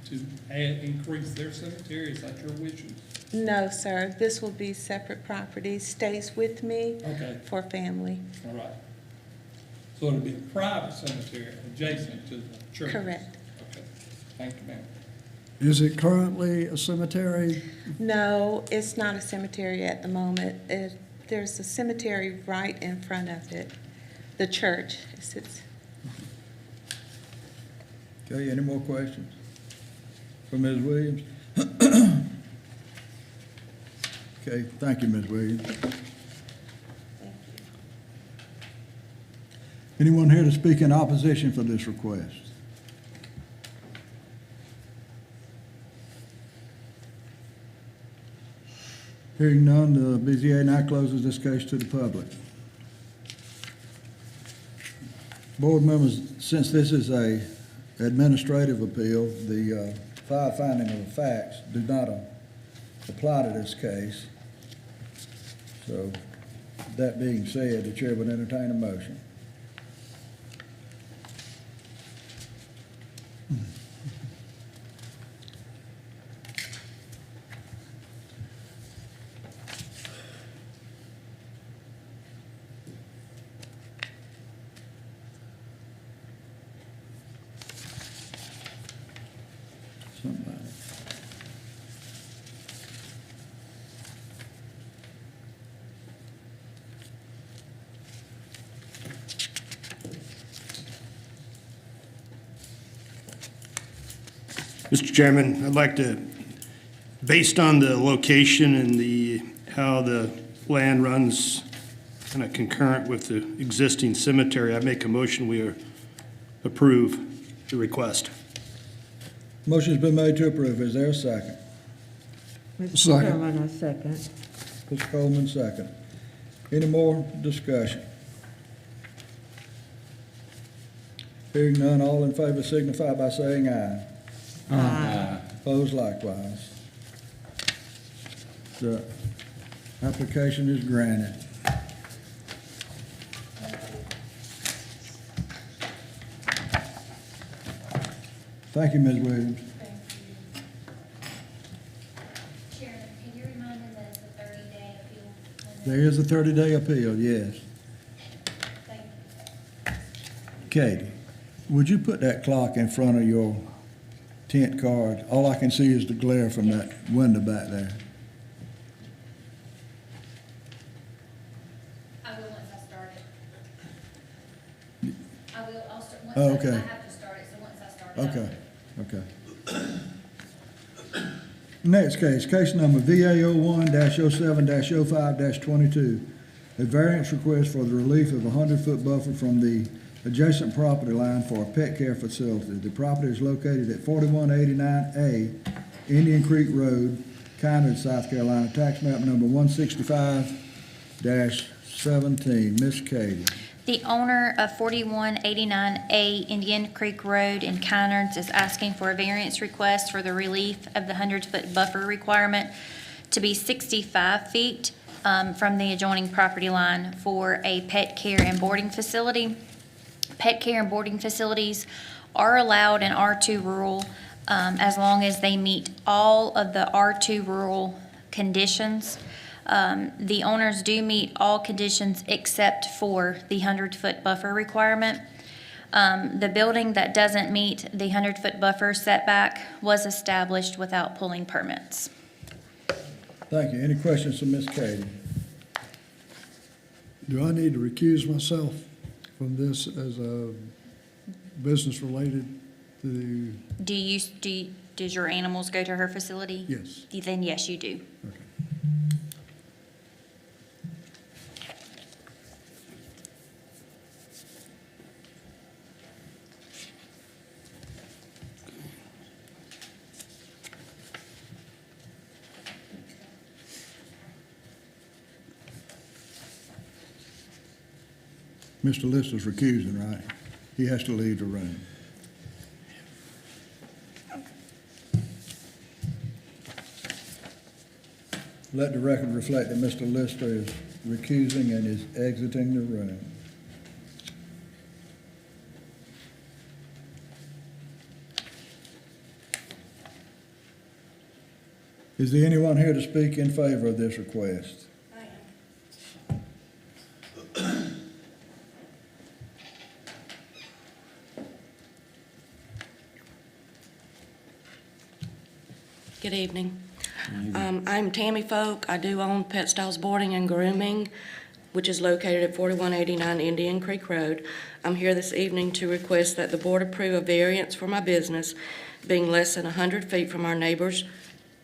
to increase their cemetery? Is that your wishes? No, sir, this will be separate property, stays with me Okay, for family. all right. So it'll be a private cemetery adjacent to the church? Correct. Okay, thank you, ma'am. Is it currently a cemetery? No, it's not a cemetery at the moment. There's a cemetery right in front of it, the church. It's Okay, any more questions for Ms. Williams? Okay, thank you, Ms. Williams. Thank you. Anyone here to speak in opposition for this request? Hearing none, the BZA now closes this case to the public. Board members, since this is a administrative appeal, the five finding of the facts do not apply to this case. So, that being said, the chair would entertain a motion. Somebody. Mr. Chairman, I'd like to, based on the location and how the land runs kind of concurrent with the existing cemetery, I make a motion we approve the request. Motion's been made to approve. Is there a second? Mr. Second. Chairman, I second. Mr. Coleman, second. Any more discussion? Hearing none, all in favor signify by saying aye. Aye. Opposed likewise. The application is granted. Thank you, Ms. Williams. Thank you. Chairman, can you remind me that it's a 30-day appeal? There is a 30-day appeal, yes. Thank you. Katie, would you put that clock in front of your tent card? All I can see is the glare from that window back there. I will once I start it. I will, I'll start, once Oh, I okay. have to start it, so once I start it. I'll do Okay, it. okay. Next case, case number VA 01-07-05-22. A variance request for the relief of a 100-foot buffer from the adjacent property line for a pet care facility. The property is located at 4189A Indian Creek Road, Kynard, South Carolina, tax map number 165-17. Miss Katie. The owner of 4189A Indian Creek Road in Kynards is asking for a variance request for the relief of the 100-foot buffer requirement to be 65 feet from the adjoining property line for a pet care and boarding facility. Pet care and boarding facilities are allowed in R2 rural as long as they meet all of the R2 rural conditions. The owners do meet all conditions except for the 100-foot buffer requirement. The building that doesn't meet the 100-foot buffer setback was established without pulling permits. Thank you. Any questions for Miss Katie? Do I need to recuse myself from this as a business related to the, Does your animals go to her facility? yes, Then yes, you do. okay. Mr. Lister's recusing, right? He has to leave the room. Let the record reflect that Mr. Lister is recusing and is exiting the room. Is there anyone here to speak in favor of this request? Good evening. I'm Tammy Folk. I do own Pet Styles Boarding and Grooming, which is located at 4189 Indian Creek Road. I'm here this evening to request that the board approve a variance for my business being less than 100 feet from our neighbor's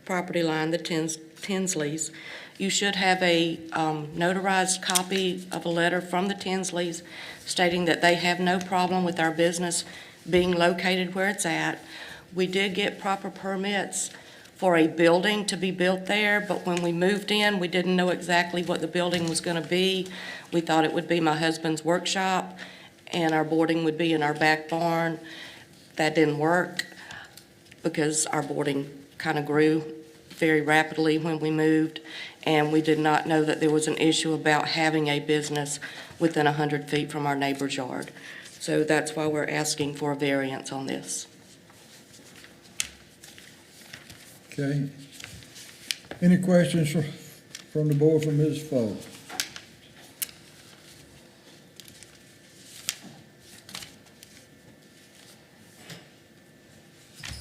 property line, the Tinsleys. You should have a notarized copy of a letter from the Tinsleys stating that they have no problem with our business being located where it's at. We did get proper permits for a building to be built there, but when we moved in, we didn't know exactly what the building was going to be. We thought it would be my husband's workshop, and our boarding would be in our back barn. That didn't work because our boarding kind of grew very rapidly when we moved, and we did not know that there was an issue about having a business within 100 feet from our neighbor's yard. So that's why we're asking for a variance on this. Okay. Any questions from the board for Ms. Folk?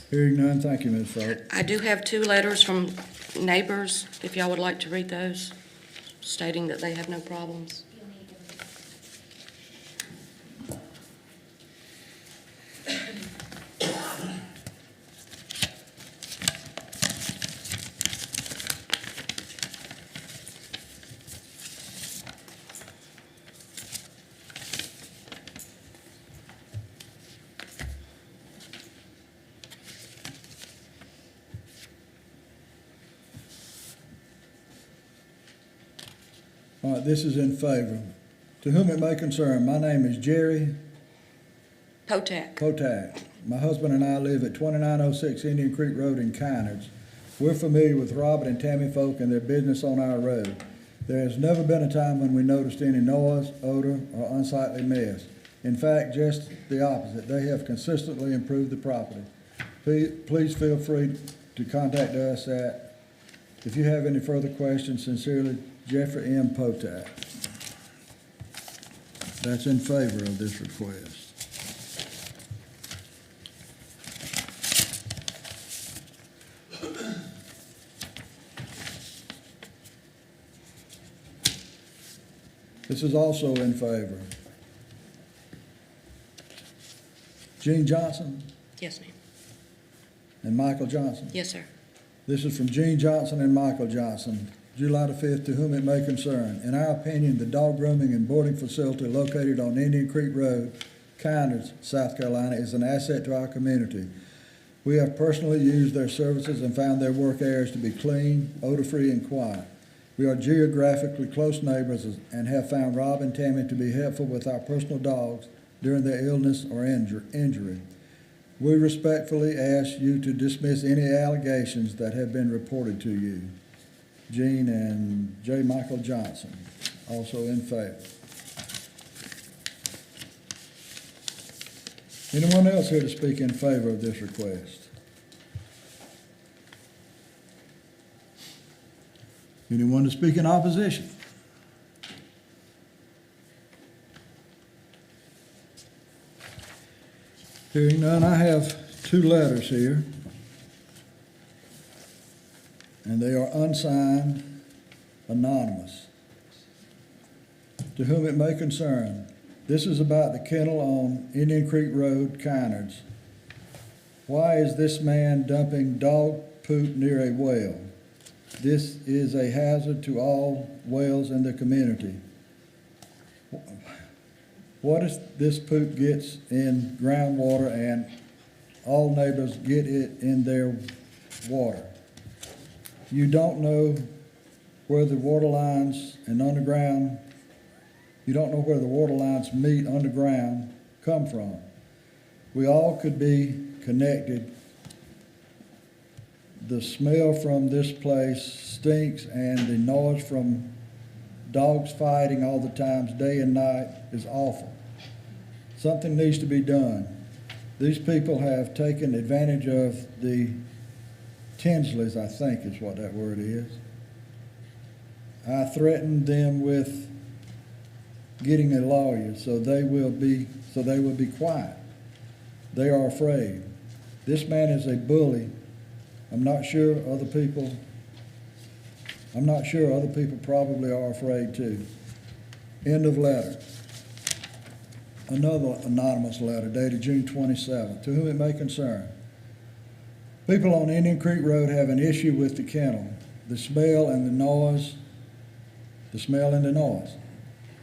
Hearing none, thank you, Ms. Folk. I do have 2 letters from neighbors, if y'all would like to read those, stating that they have no problems. All right, this is in favor. To whom it may concern, my name is Jerry Potak. Kotak. My husband and I live at 2906 Indian Creek Road in Kynards. We're familiar with Robert and Tammy Folk and their business on our road. There has never been a time when we noticed any noise, odor, or unsightly mess. In fact, just the opposite. They have consistently improved the property. Please feel free to contact us at, if you have any further questions, sincerely, Jeffrey M. Potak. That's in favor of this request. This is also in favor. Gene Johnson Yes, ma'am. and Michael Johnson. Yes, sir. This is from Gene Johnson and Michael Johnson, July the 5th, to whom it may concern. In our opinion, the dog grooming and boarding facility located on Indian Creek Road, Kynards, South Carolina, is an asset to our community. We have personally used their services and found their work areas to be clean, odor-free, and quiet. We are geographically close neighbors and have found Rob and Tammy to be helpful with our personal dogs during their illness or injury. We respectfully ask you to dismiss any allegations that have been reported to you. Gene and J. Michael Johnson, also in favor. Anyone else here to speak in favor of this request? Anyone to speak in opposition? Hearing none, I have 2 letters here, and they are unsigned, anonymous. To whom it may concern, this is about the kennel on Indian Creek Road, Kynards. Why is this man dumping dog poop near a well? This is a hazard to all wells in the community. What if this poop gets in groundwater and all neighbors get it in their water? You don't know where the water lines and underground, you don't know where the water lines meet underground come from. We all could be connected. The smell from this place stinks, and the noise from dogs fighting all the times, day and night, is awful. Something needs to be done. These people have taken advantage of the Tinsley's, I think is what that word is. I threatened them with getting a lawyer so they will be quiet. They are afraid. This man is a bully. I'm not sure other people probably are afraid too. End of letter. Another anonymous letter dated June 27th, to whom it may concern. People on Indian Creek Road have an issue with the kennel, the smell and the noise.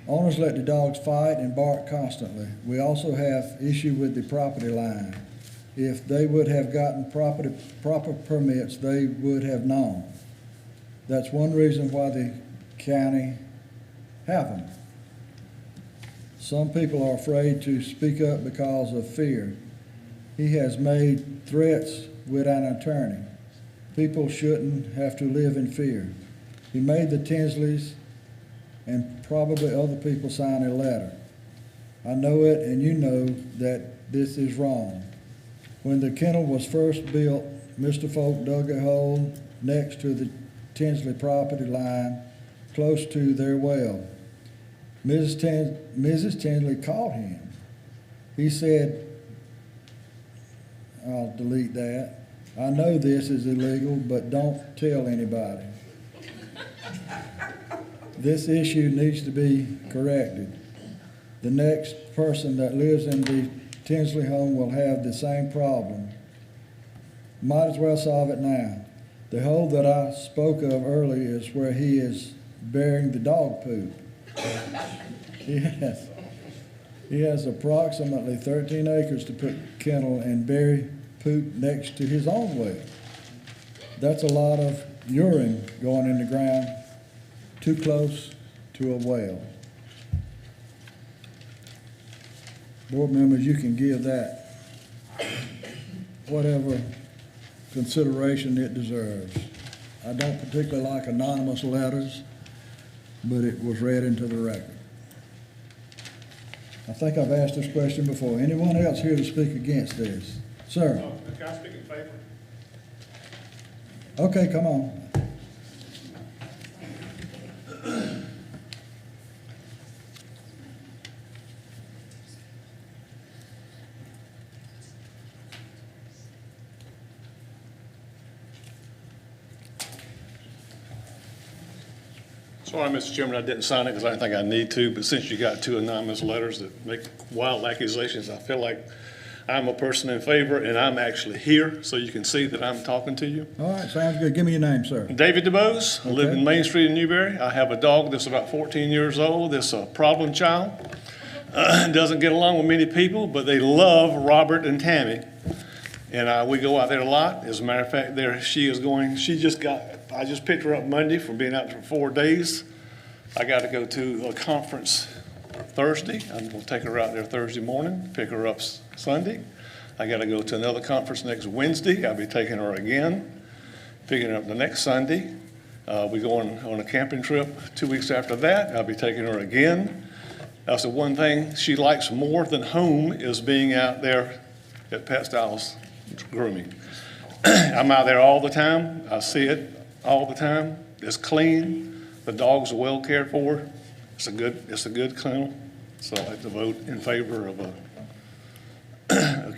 Owners let the dogs fight and bark constantly. We also have issue with the property line. If they would have gotten proper permits, they would have known. That's one reason why the county have them. Some people are afraid to speak up because of fear. He has made threats with an attorney. People shouldn't have to live in fear. He made the Tinsleys and probably other people sign a letter. I know it and you know that this is wrong. When the kennel was first built, Mr. Folk dug a hole next to the Tinsley property line close to their well. Mrs. Tinsley caught him. He said, I'll delete that. I know this is illegal, but don't tell anybody. This issue needs to be corrected. The next person that lives in the Tinsley home will have the same problem. Might as well solve it now. The hole that I spoke of earlier is where he is burying the dog poop. He has approximately 13 acres to put kennel and bury poop next to his own well. That's a lot of urine going in the ground too close to a well. Board members, you can give that whatever consideration it deserves. I don't particularly like anonymous letters, but it was read into the record. I think I've asked this question before. Anyone else here to speak against this? Sir? Can I speak in favor? Okay, come on. Sorry, Mr. Chairman, I didn't sign it because I didn't think I need to, but since you got two anonymous letters that make wild accusations, I feel like I'm a person in favor, and I'm actually here, so you can see that I'm talking to you. All right, sounds good. Give me your name, sir. David DeBose, I live Okay. in Main Street in Newberry. I have a dog that's about 14 years old, that's a problem child. Doesn't get along with many people, but they love Robert and Tammy. And we go out there a lot. As a matter of fact, I just picked her up Monday from being out for 4 days. I got to go to a conference Thursday. I'm going to take her out there Thursday morning, pick her up Sunday. I got to go to another conference next Wednesday. I'll be taking her again, picking her up the next Sunday. We go on a camping trip 2 weeks after that. I'll be taking her again. That's the one thing she likes more than home is being out there at Pet Styles Grooming. I'm out there all the time. I see it all the time. It's clean. The dogs are well cared for. It's a good kennel. So I like to vote in favor of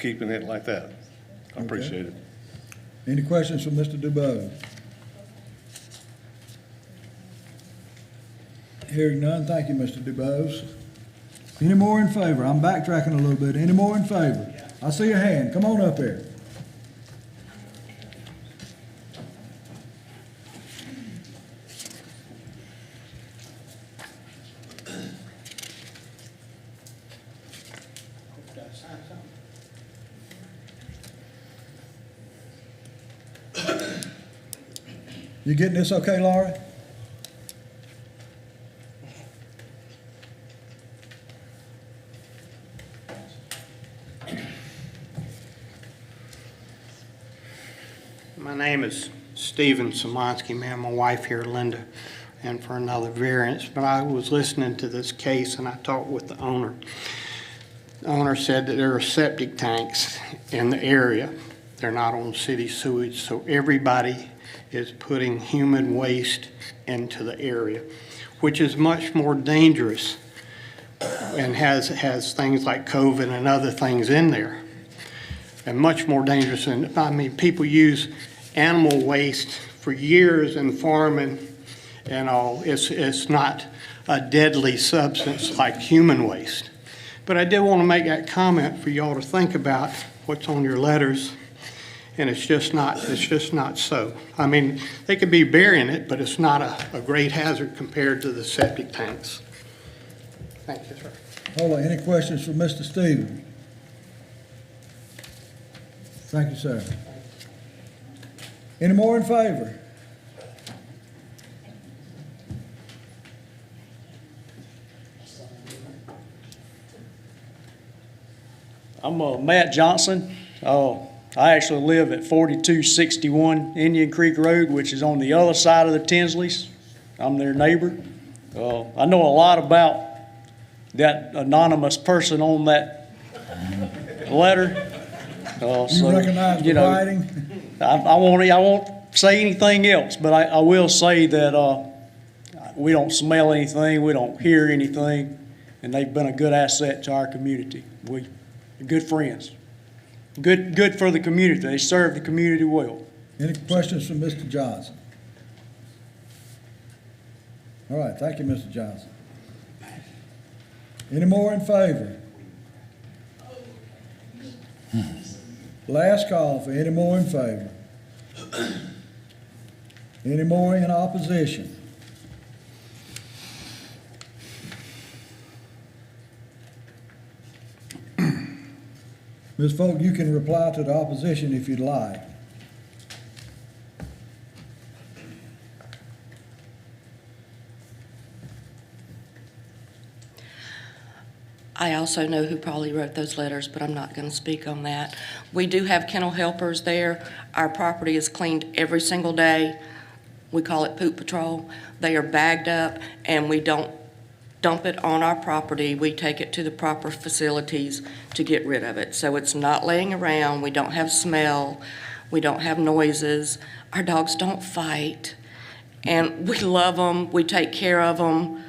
keeping it like that. I appreciate it. Any questions from Mr. DuBose? Hearing none, thank you, Mr. DuBose. Any more in favor? I'm backtracking a little bit. Any more in favor? I see a hand. Come on up here. You getting this okay, Laurie? My name is Stephen Szymanski, ma'am, my wife here, Linda, and for another variance. But I was listening to this case and I talked with the owner. The owner said that there are septic tanks in the area They're not on city sewage, so everybody is putting human waste into the area, which is much more dangerous and has things like COVID and other things in there. And much more dangerous than, I mean, people use animal waste for years in farming and all. It's not a deadly substance like human waste. But I did want to make that comment for y'all to think about what's on your letters. And it's just not so. I mean, they could be burying it, but it's not a great hazard compared to the septic tanks. Thank you, sir. Hold on, any questions for Mr. Stevens? Thank you, sir. Any more in favor? I'm Matt Johnson. I actually live at 4261 Indian Creek Road, which is on the other side of the Tinsleys. I'm their neighbor. I know a lot about that anonymous person on that letter. You recognize the writing? I won't say anything else, but I will say that we don't smell anything, we don't hear anything, and they've been a good asset to our community. We're good friends. Good for the community. They serve the community well. Any questions from Mr. Johnson? All right, thank you, Mr. Johnson. Any more in favor? Last call for any more in favor. Any more in opposition? Ms. Folk, you can reply to the opposition if you'd like. I also know who probably wrote those letters, but I'm not going to speak on that. We do have kennel helpers there. Our property is cleaned every single day. We call it poop patrol. They are bagged up, and we don't dump it on our property. We take it to the proper facilities to get rid of it. So it's not laying around. We don't have smell. We don't have noises. Our dogs don't fight. And we love them. We take care of them.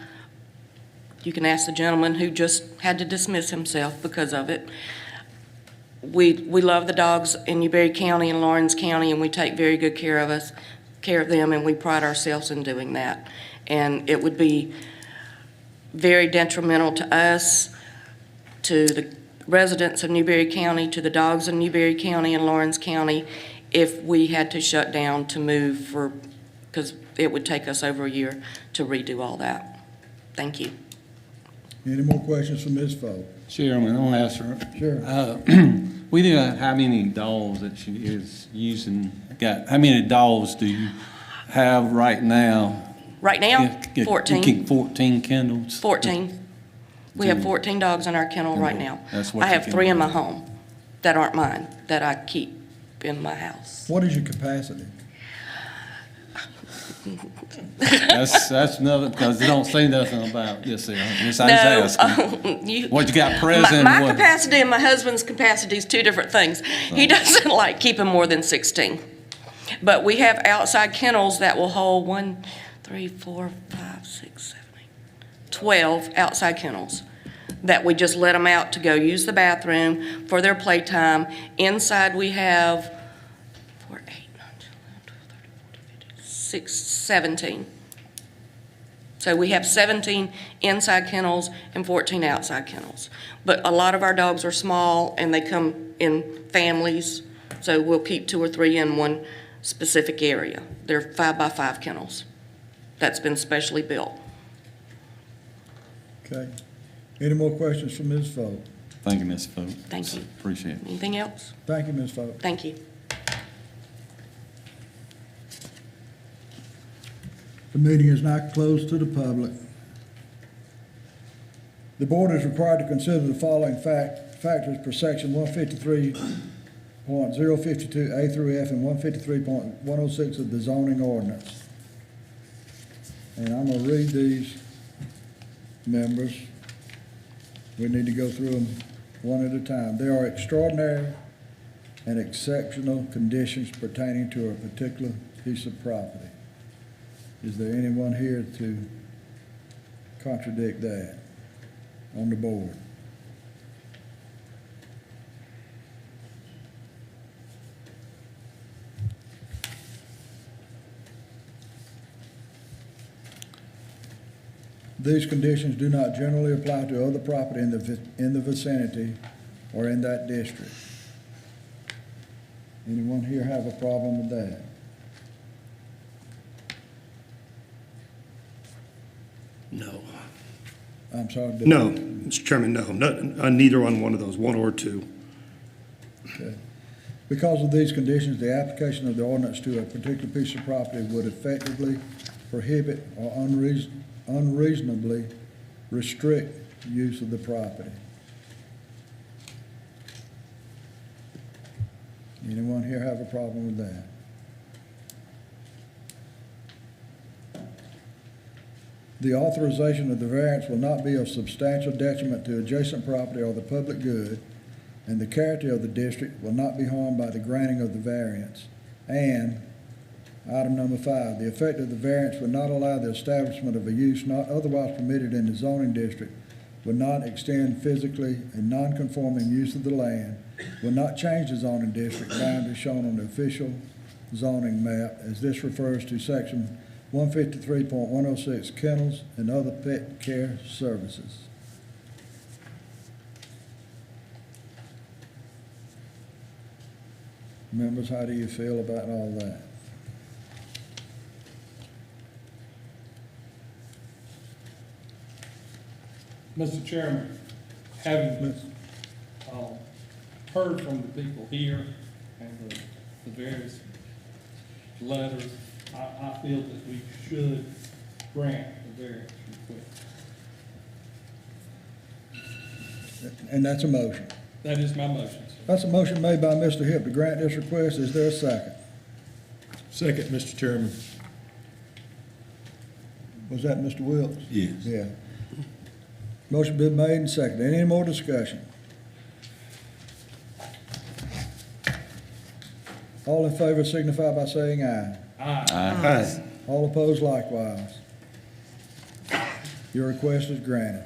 You can ask the gentleman who just had to dismiss himself because of it. We love the dogs in Newberry County and Lawrence County, and we take very good care of them, and we pride ourselves in doing that. And it would be very detrimental to us, to the residents of Newberry County, to the dogs in Newberry County and Lawrence County, if we had to shut down to move because it would take us over a year to redo all that. Thank you. Any more questions from Ms. Folk? Chairman, I'll answer. Sure. We do how many dogs that she is using, how many dogs do you have right now? Right now, 14. 14 kennels? 14. We have 14 dogs in our kennel right now. That's what I have 3 in my home that aren't mine, that I keep in my house. What is your capacity? That's another, because they don't say nothing about this. I was asking. What you got present? My capacity and my husband's capacity is two different things. He doesn't like keeping more than 16. But we have outside kennels that will hold 1, 3, 4, 5, 6, 7, 8, 12 outside kennels that we just let them out to go use the bathroom for their playtime. Inside we have 4, 8, 9, 10, 11, 12, 13, 14, 15, 16, 17. So we have 17 inside kennels and 14 outside kennels. But a lot of our dogs are small and they come in families, so we'll keep 2 or 3 in one specific area. They're 5x5 kennels that's been specially built. Okay. Any more questions from Ms. Folk? Thank you, Ms. Folk. Thank you. Appreciate it. Anything else? Thank you, Ms. Folk. Thank you. The meeting is now closed to the public. The board is required to consider the following factors per section 153.052A through F and 153.106 of the zoning ordinance. And I'm going to read these, members. We need to go through them one at a time. They are extraordinary, and exceptional conditions pertaining to a particular piece of property. Is there anyone here to contradict that on the board? These conditions do not generally apply to other property in the vicinity or in that district. Anyone here have a problem with that? No. I'm sorry. No, Mr. Chairman, no, neither on one of those, one or two. Okay. Because of these conditions, the application of the ordinance to a particular piece of property would effectively prohibit or unreasonably restrict use of the property. Anyone here have a problem with that? The authorization of the variance will not be of substantial detriment to adjacent property or the public good, and the character of the district will not be harmed by the granting of the variance. And, item number 5, the effect of the variance would not allow the establishment of a use not otherwise permitted in the zoning district, would not extend physically a non-conforming use of the land, will not change the zoning district boundaries shown on the official zoning map, as this refers to section 153.106 kennels and other pet care services. Members, how do you feel about all that? Mr. Chairman, having heard from the people here and the various letters, I feel that we should grant the variance request. And that's a motion. That is my motion, sir. That's a motion made by Mr. Hipp to grant this request. Is there a second? Second, Mr. Chairman. Was that Mr. Wilks? Yes. Yeah. Motion been made and seconded. Any more discussion? All in favor signify by saying aye. Aye. All opposed likewise. Your request is granted.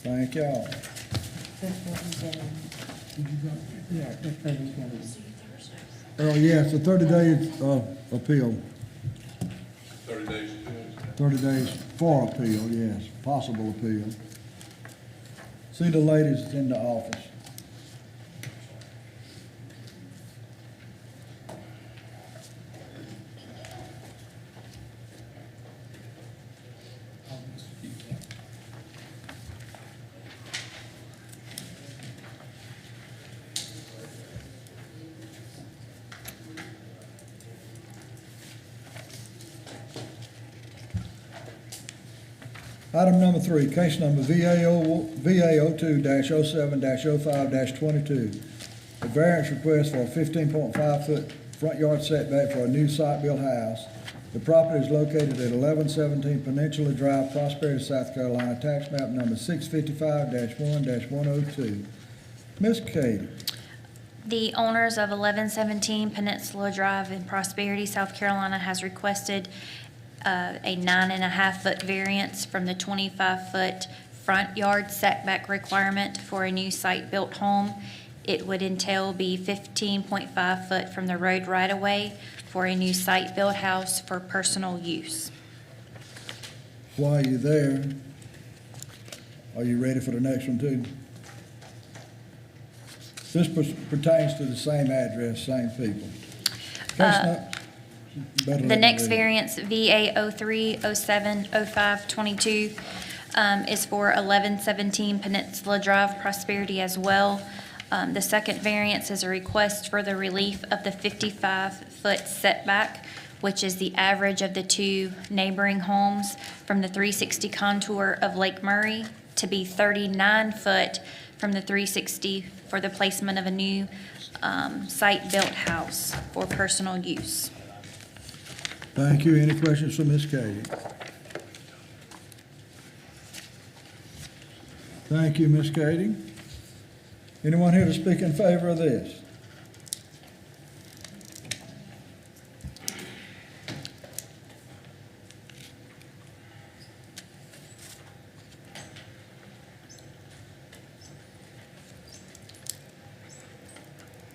Thank you. Thank y'all. Oh, yeah, it's a 30-day appeal. 30 days. 30 days for appeal, yes, possible appeal. See the ladies in the office. Item number 3, case number VA 02-07-05-22. A variance request for a 15.5-foot front yard setback for a new site-built house. The property is located at 1117 Peninsula Drive, Prosperity, South Carolina, tax map number 655-1-102. Ms. Katie. The owners of 1117 Peninsula Drive in Prosperity, South Carolina, has requested a 9.5-foot variance from the 25-foot front yard setback requirement for a new site-built home. It would entail be 15.5 foot from the road right-of-way for a new site-built house for personal use. While you're there, are you ready for the next one too? This pertains to the same address, same people. The next variance, VA 03-07-05-22, is for 1117 Peninsula Drive, Prosperity as well. The second variance is a request for the relief of the 55-foot setback, which is the average of the two neighboring homes from the 360 contour of Lake Murray, to be 39 foot from the 360 for the placement of a new site-built house for personal use. Thank you. Any questions for Ms. Katie? Thank you, Ms. Katie. Anyone here to speak in favor of this?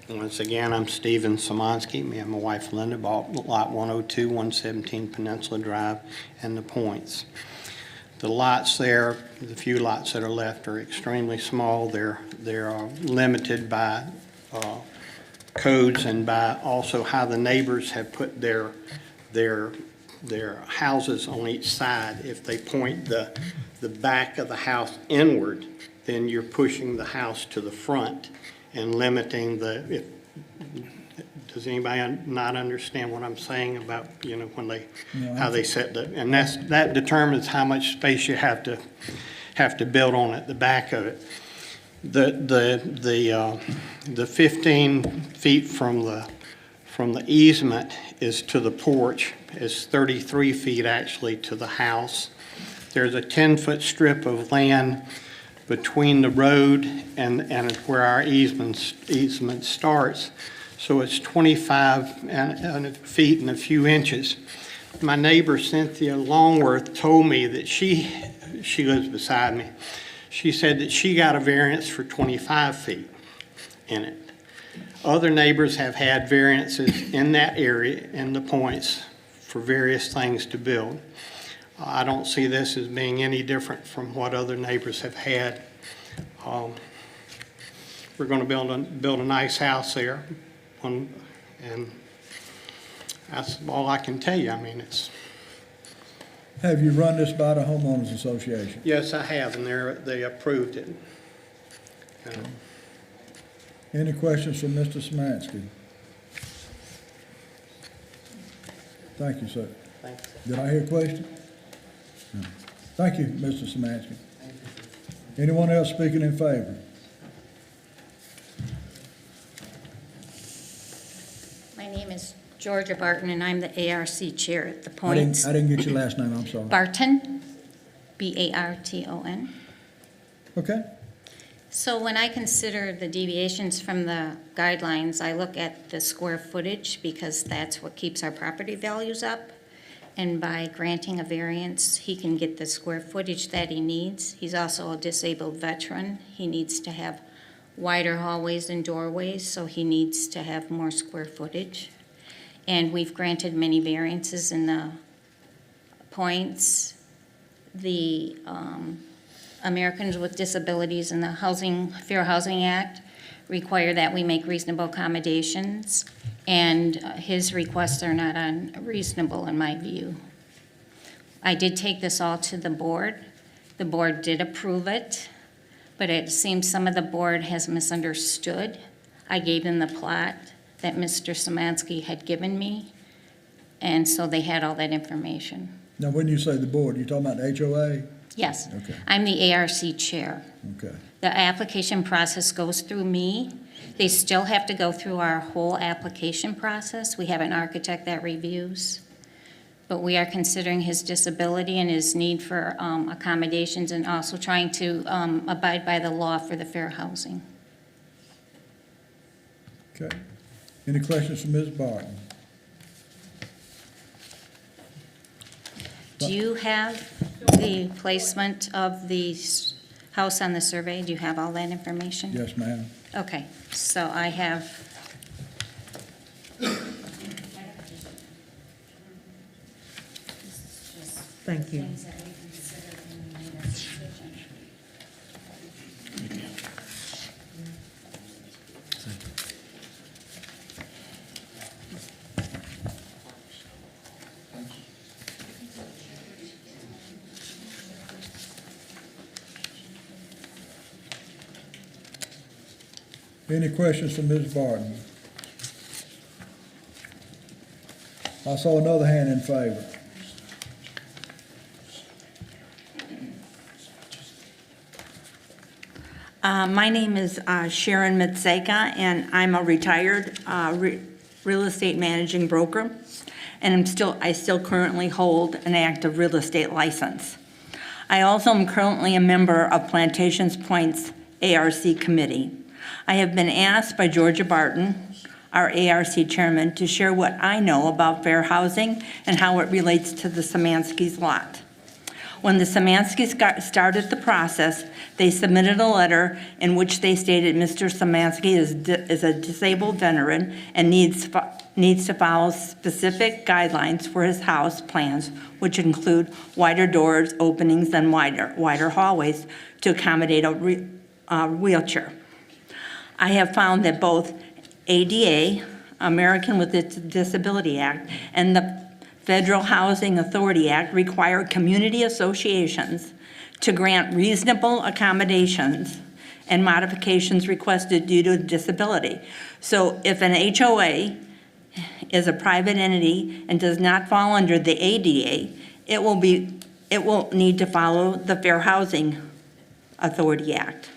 Once again, I'm Stephen Samansky. Me and my wife Linda bought lot 102, 117 Peninsula Drive and the points. The lots there, the few lots that are left are extremely small. They're limited by codes and by also how the neighbors have put their houses on each side. If they point the back of the house inward, then you're pushing the house to the front and limiting does anybody not understand what I'm saying about, when how they set and that determines how much space you have to build on at the back of it. The 15 feet from the easement is to the porch, is 33 feet actually to the house. There's a 10-foot strip of land between the road and where our easement starts. So it's 25 feet and a few inches. My neighbor Cynthia Longworth told me that she lives beside me. She said that she got a variance for 25 feet in it. Other neighbors have had variances in that area in the points for various things to build. I don't see this as being any different from what other neighbors have had. We're going to build a nice house there, and that's all I can tell you. I mean, it's. Have you run this by the homeowners association? Yes, I have, and they approved it. Any questions from Mr. Szymanski? Thank you, sir. Thanks. Did I hear a question? No. Thank you, Mr. Szymanski. Anyone else speaking in favor? My name is Georgia Barton, and I'm the ARC chair at the Points. I didn't get your last name, I'm sorry. Barton, B-A-R-T-O-N. Okay. So when I consider the deviations from the guidelines, I look at the square footage because that's what keeps our property values up. And by granting a variance, he can get the square footage that he needs. He's also a disabled veteran. He needs to have wider hallways and doorways, so he needs to have more square footage. And we've granted many variances in the Points. The Americans with Disabilities and the Fair Housing Act require that we make reasonable accommodations, and his requests are not unreasonable in my view. I did take this all to the board. The board did approve it, but it seems some of the board has misunderstood. I gave them the plot that Mr. Szymanski had given me, and so they had all that information. Now, when you say the board, you talking about the HOA? Yes. Okay. I'm the ARC chair. Okay. The application process goes through me. They still have to go through our whole application process. We have an architect that reviews. But we are considering his disability and his need for accommodations, and also trying to abide by the law for the fair housing. Okay. Any questions from Ms. Barton? Do you have the placement of the house on the survey? Do you have all that information? Yes, ma'am. Okay, so I have. Thank you. Any questions from Ms. Barton? I saw another hand in favor. My name is Sharon Mitseka, and I'm a retired real estate managing broker, and I still currently hold an active real estate license. I also am currently a member of Plantations Point's ARC committee. I have been asked by Georgia Barton, our ARC chairman, to share what I know about fair housing and how it relates to the Szymanski's lot. When the Szymanskis started the process, they submitted a letter in which they stated Mr. Szymanski is a disabled veteran and needs to follow specific guidelines for his house plans, which include wider doors, openings, and wider hallways to accommodate a wheelchair. I have found that both ADA, American with Disability Act, and the Federal Housing Authority Act require community associations to grant reasonable accommodations and modifications requested due to disability. So if an HOA is a private entity and does not fall under the ADA, it will need to follow the Fair Housing Authority Act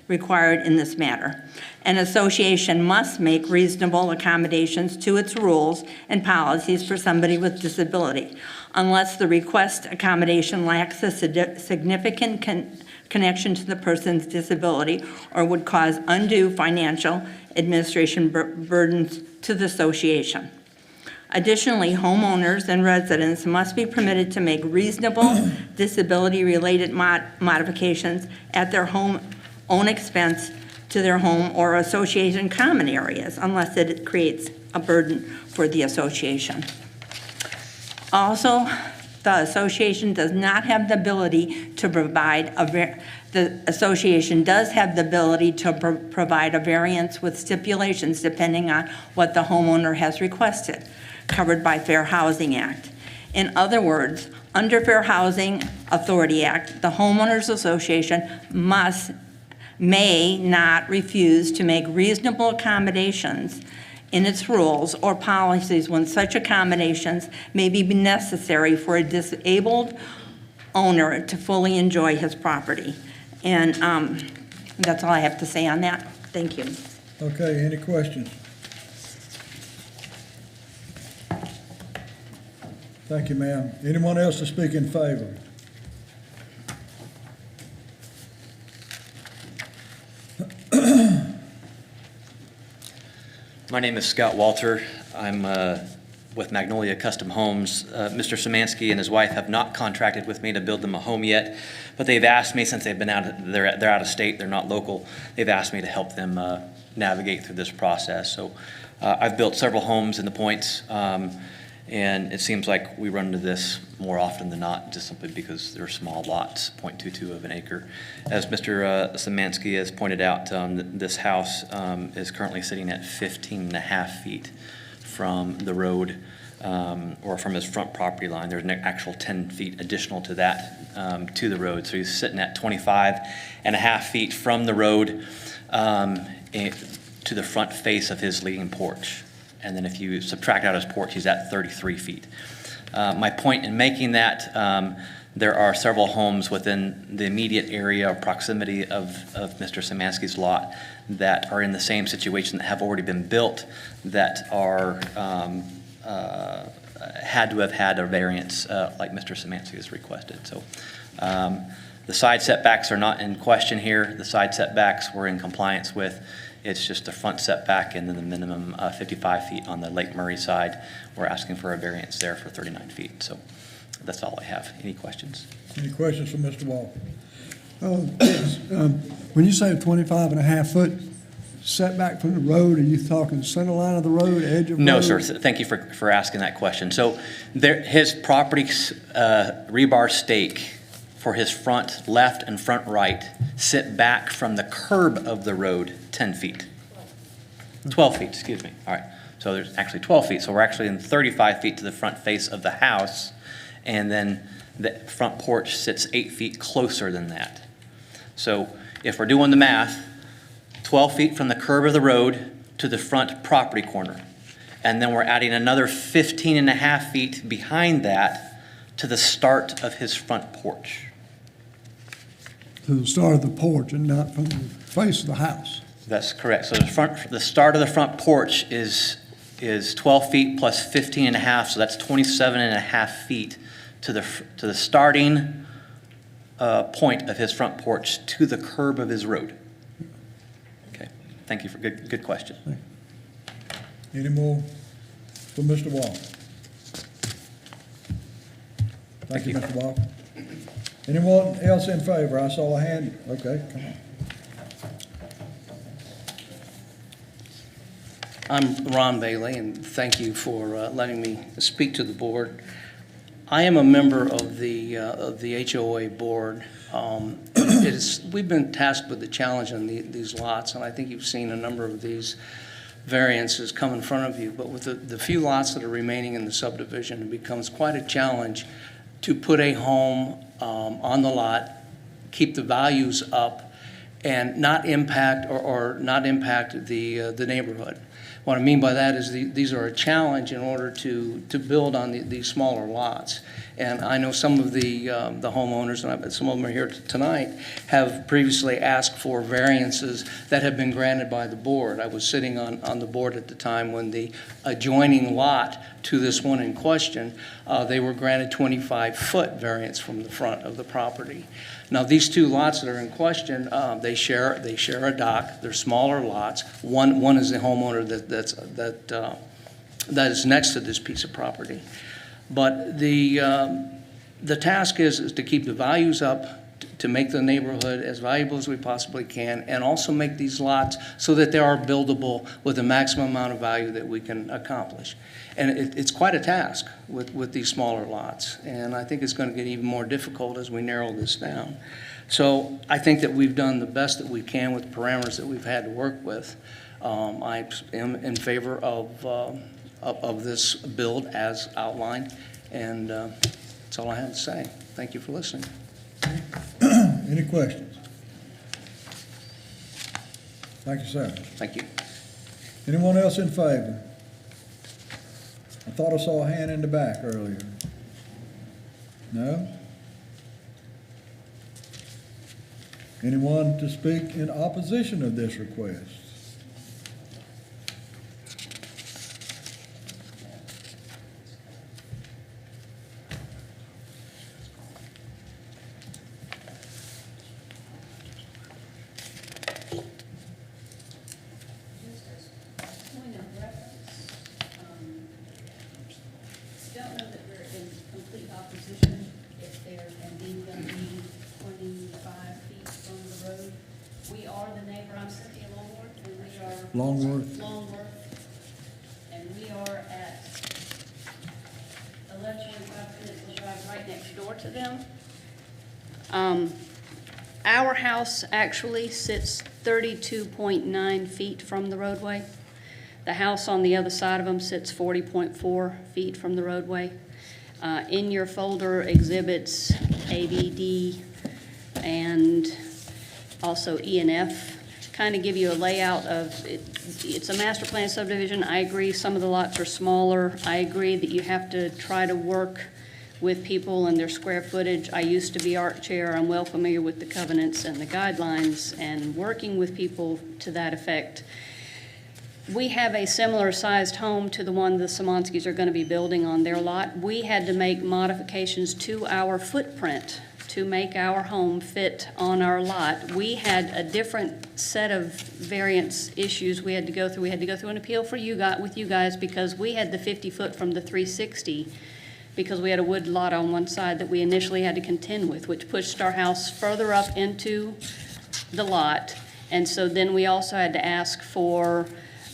required in this matter. An association must make reasonable accommodations to its rules and policies for somebody with disability, unless the request accommodation lacks a significant connection to the person's disability or would cause undue financial administration burdens to the association. Additionally, homeowners and residents must be permitted to make reasonable disability-related modifications at their own expense to their home or association common areas, unless it creates a burden for the association. Also, the association does not have the ability to provide the association does have the ability to provide a variance with stipulations depending on what the homeowner has requested, covered by Fair Housing Act. In other words, under Fair Housing Authority Act, the homeowners association may not refuse to make reasonable accommodations in its rules or policies when such accommodations may be necessary for a disabled owner to fully enjoy his property. And that's all I have to say on that. Thank you. Okay, any questions? Thank you, ma'am. Anyone else to speak in favor? My name is Scott Walter. I'm with Magnolia Custom Homes. Mr. Szymanski and his wife have not contracted with me to build them a home yet, but they've asked me, since they've been they're out of state, they're not local, they've asked me to help them navigate through this process. So I've built several homes in the points, and it seems like we run into this more often than not, just simply because they're small lots, 0.22 of an acre. As Mr. Szymanski has pointed out, this house is currently sitting at 15.5 feet from the road, or from his front property line. There's an actual 10 feet additional to that, to the road. So he's sitting at 25.5 feet from the road to the front face of his leading porch. And then if you subtract out his porch, he's at 33 feet. My point in making that, there are several homes within the immediate area or proximity of Mr. Szymanski's lot that are in the same situation, that have already been built, that are had to have had a variance like Mr. Szymanski has requested. So the side setbacks are not in question here. The side setbacks we're in compliance with. It's just the front setback and then the minimum 55 feet on the Lake Murray side. We're asking for a variance there for 39 feet. So that's all I have. Any questions? Any questions for Mr. Walker? When you say 25.5 foot setback from the road, are you talking center line of the road, edge of the road? No, sir. Thank you for asking that question. So his property's rebar stake for his front left and front right sit back from the curb of the road 10 feet. 12 feet, excuse me. All right. So there's actually 12 feet. So we're actually in 35 feet to the front face of the house. And then the front porch sits 8 feet closer than that. So if we're doing the math, 12 feet from the curb of the road to the front property corner. And then we're adding another 15.5 feet behind that to the start of his front porch. To the start of the porch and not from the face of the house. That's correct. So the start of the front porch is 12 feet plus 15.5, so that's 27.5 feet to the starting point of his front porch to the curb of his road. Okay. Thank you for good question. Any more for Mr. Walker? Thank you, Mr. Walker. Anyone else in favor? I saw a hand. Okay, come on. I'm Ron Bailey, and thank you for letting me speak to the board. I am a member of the HOA board. We've been tasked with the challenge on these lots, and I think you've seen a number of these variances come in front of you. But with the few lots that are remaining in the subdivision, it becomes quite a challenge to put a home on the lot, keep the values up, and not impact or not impact the neighborhood. What I mean by that is these are a challenge in order to build on these smaller lots. And I know some of the homeowners, and some of them are here tonight, have previously asked for variances that have been granted by the board. I was sitting on the board at the time when the adjoining lot to this one in question, they were granted 25-foot variance from the front of the property. Now, these two lots that are in question, they share a dock. They're smaller lots. One is the homeowner that is next to this piece of property. But the task is to keep the values up, to make the neighborhood as valuable as we possibly can, and also make these lots so that they are buildable with the maximum amount of value that we can accomplish. And it's quite a task with these smaller lots, and I think it's going to get even more difficult as we narrow this down. So I think that we've done the best that we can with the parameters that we've had to work with. I am in favor of this build as outlined, and that's all I have to say. Thank you for listening. Any questions? Thank you, sir. Thank you. Anyone else in favor? I thought I saw a hand in the back earlier. No? Anyone to speak in opposition of this request? Don't know that we're in complete opposition if they're indeed going to be 25 feet from the road. We are the neighbor, I'm Cynthia Longworth, and we are. Longworth. And we are at 1125 Peninsula Drive, right next door to them. Our house actually sits 32.9 feet from the roadway. The house on the other side of them sits 40.4 feet from the roadway. In your folder exhibits A, B, D, and also E and F kind of give you a layout of it. It's a master plan subdivision. I agree some of the lots are smaller. I agree that you have to try to work with people and their square footage. I used to be art chair. I'm well familiar with the covenants and the guidelines and working with people to that effect. We have a similar sized home to the one the Simonskis are going to be building on their lot. We had to make modifications to our footprint to make our home fit on our lot. We had a different set of variance issues we had to go through. We had to go through an appeal for with you guys because we had the 50 foot from the 360 because we had a wood lot on one side that we initially had to contend with, which pushed our house further up into the lot. And so then we also had to ask for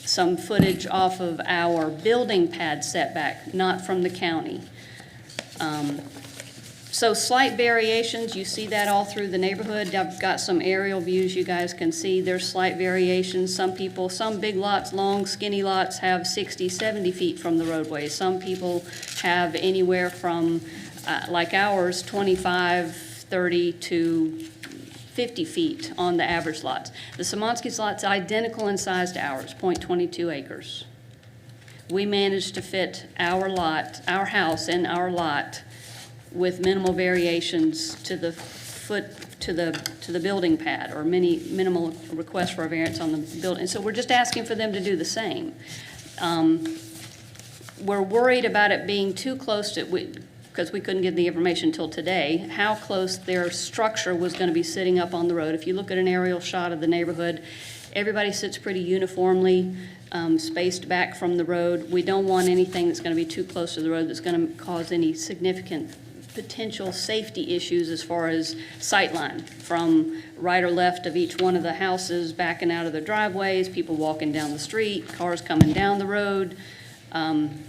some footage off of our building pad setback, not from the county. So slight variations, you see that all through the neighborhood. I've got some aerial views you guys can see. There's slight variations. Some big lots, long, skinny lots have 60, 70 feet from the roadway. Some people have anywhere from, like ours, 25, 30 to 50 feet on the average lots. The Simonskis' lot's identical in size to ours, 0.22 acres. We managed to fit our lot, our house in our lot with minimal variations to the building pad or minimal requests for a variance on the building. So we're just asking for them to do the same. We're worried about it being too close to, because we couldn't get the information until today, how close their structure was going to be sitting up on the road. If you look at an aerial shot of the neighborhood, Everybody sits pretty uniformly, spaced back from the road. We don't want anything that's going to be too close to the road that's going to cause any significant potential safety issues as far as sightline from right or left of each one of the houses, backing out of their driveways, people walking down the street, cars coming down the road. I'm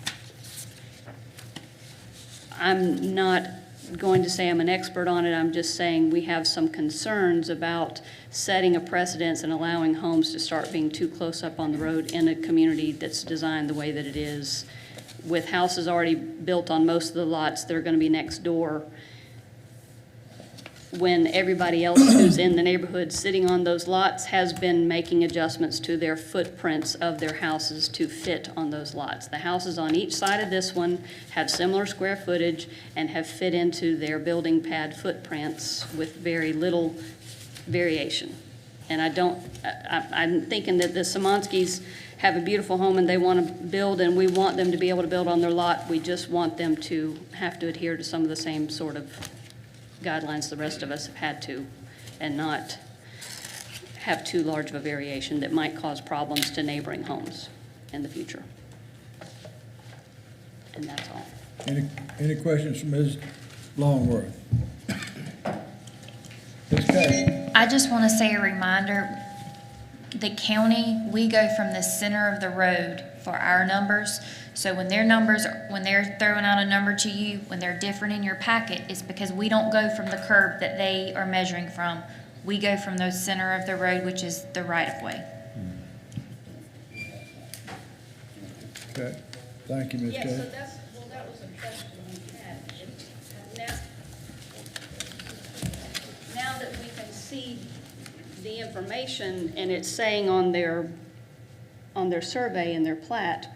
not going to say I'm an expert on it. I'm just saying we have some concerns about setting a precedence and allowing homes to start being too close up on the road in a community that's designed the way that it is, with houses already built on most of the lots that are going to be next door, when everybody else who's in the neighborhood sitting on those lots has been making adjustments to their footprints of their houses to fit on those lots. The houses on each side of this one have similar square footage and have fit into their building pad footprints with very little variation. And I'm thinking that the Simonskis have a beautiful home and they want to build, and we want them to be able to build on their lot. We just want them to have to adhere to some of the same sort of guidelines the rest of us have had to, and not have too large of a variation that might cause problems to neighboring homes in the future. And that's all. Any questions from Ms. Longworth? Ms. Kay? I just want to say a reminder, the county, we go from the center of the road for our numbers. So when their numbers, when they're throwing out a number to you, when they're different in your packet, it's because we don't go from the curb that they are measuring from. We go from the center of the road, which is the right-of-way. Okay, thank you, Ms. Kay. That was a question we had. Now that we can see the information, and it's saying on their survey and their plot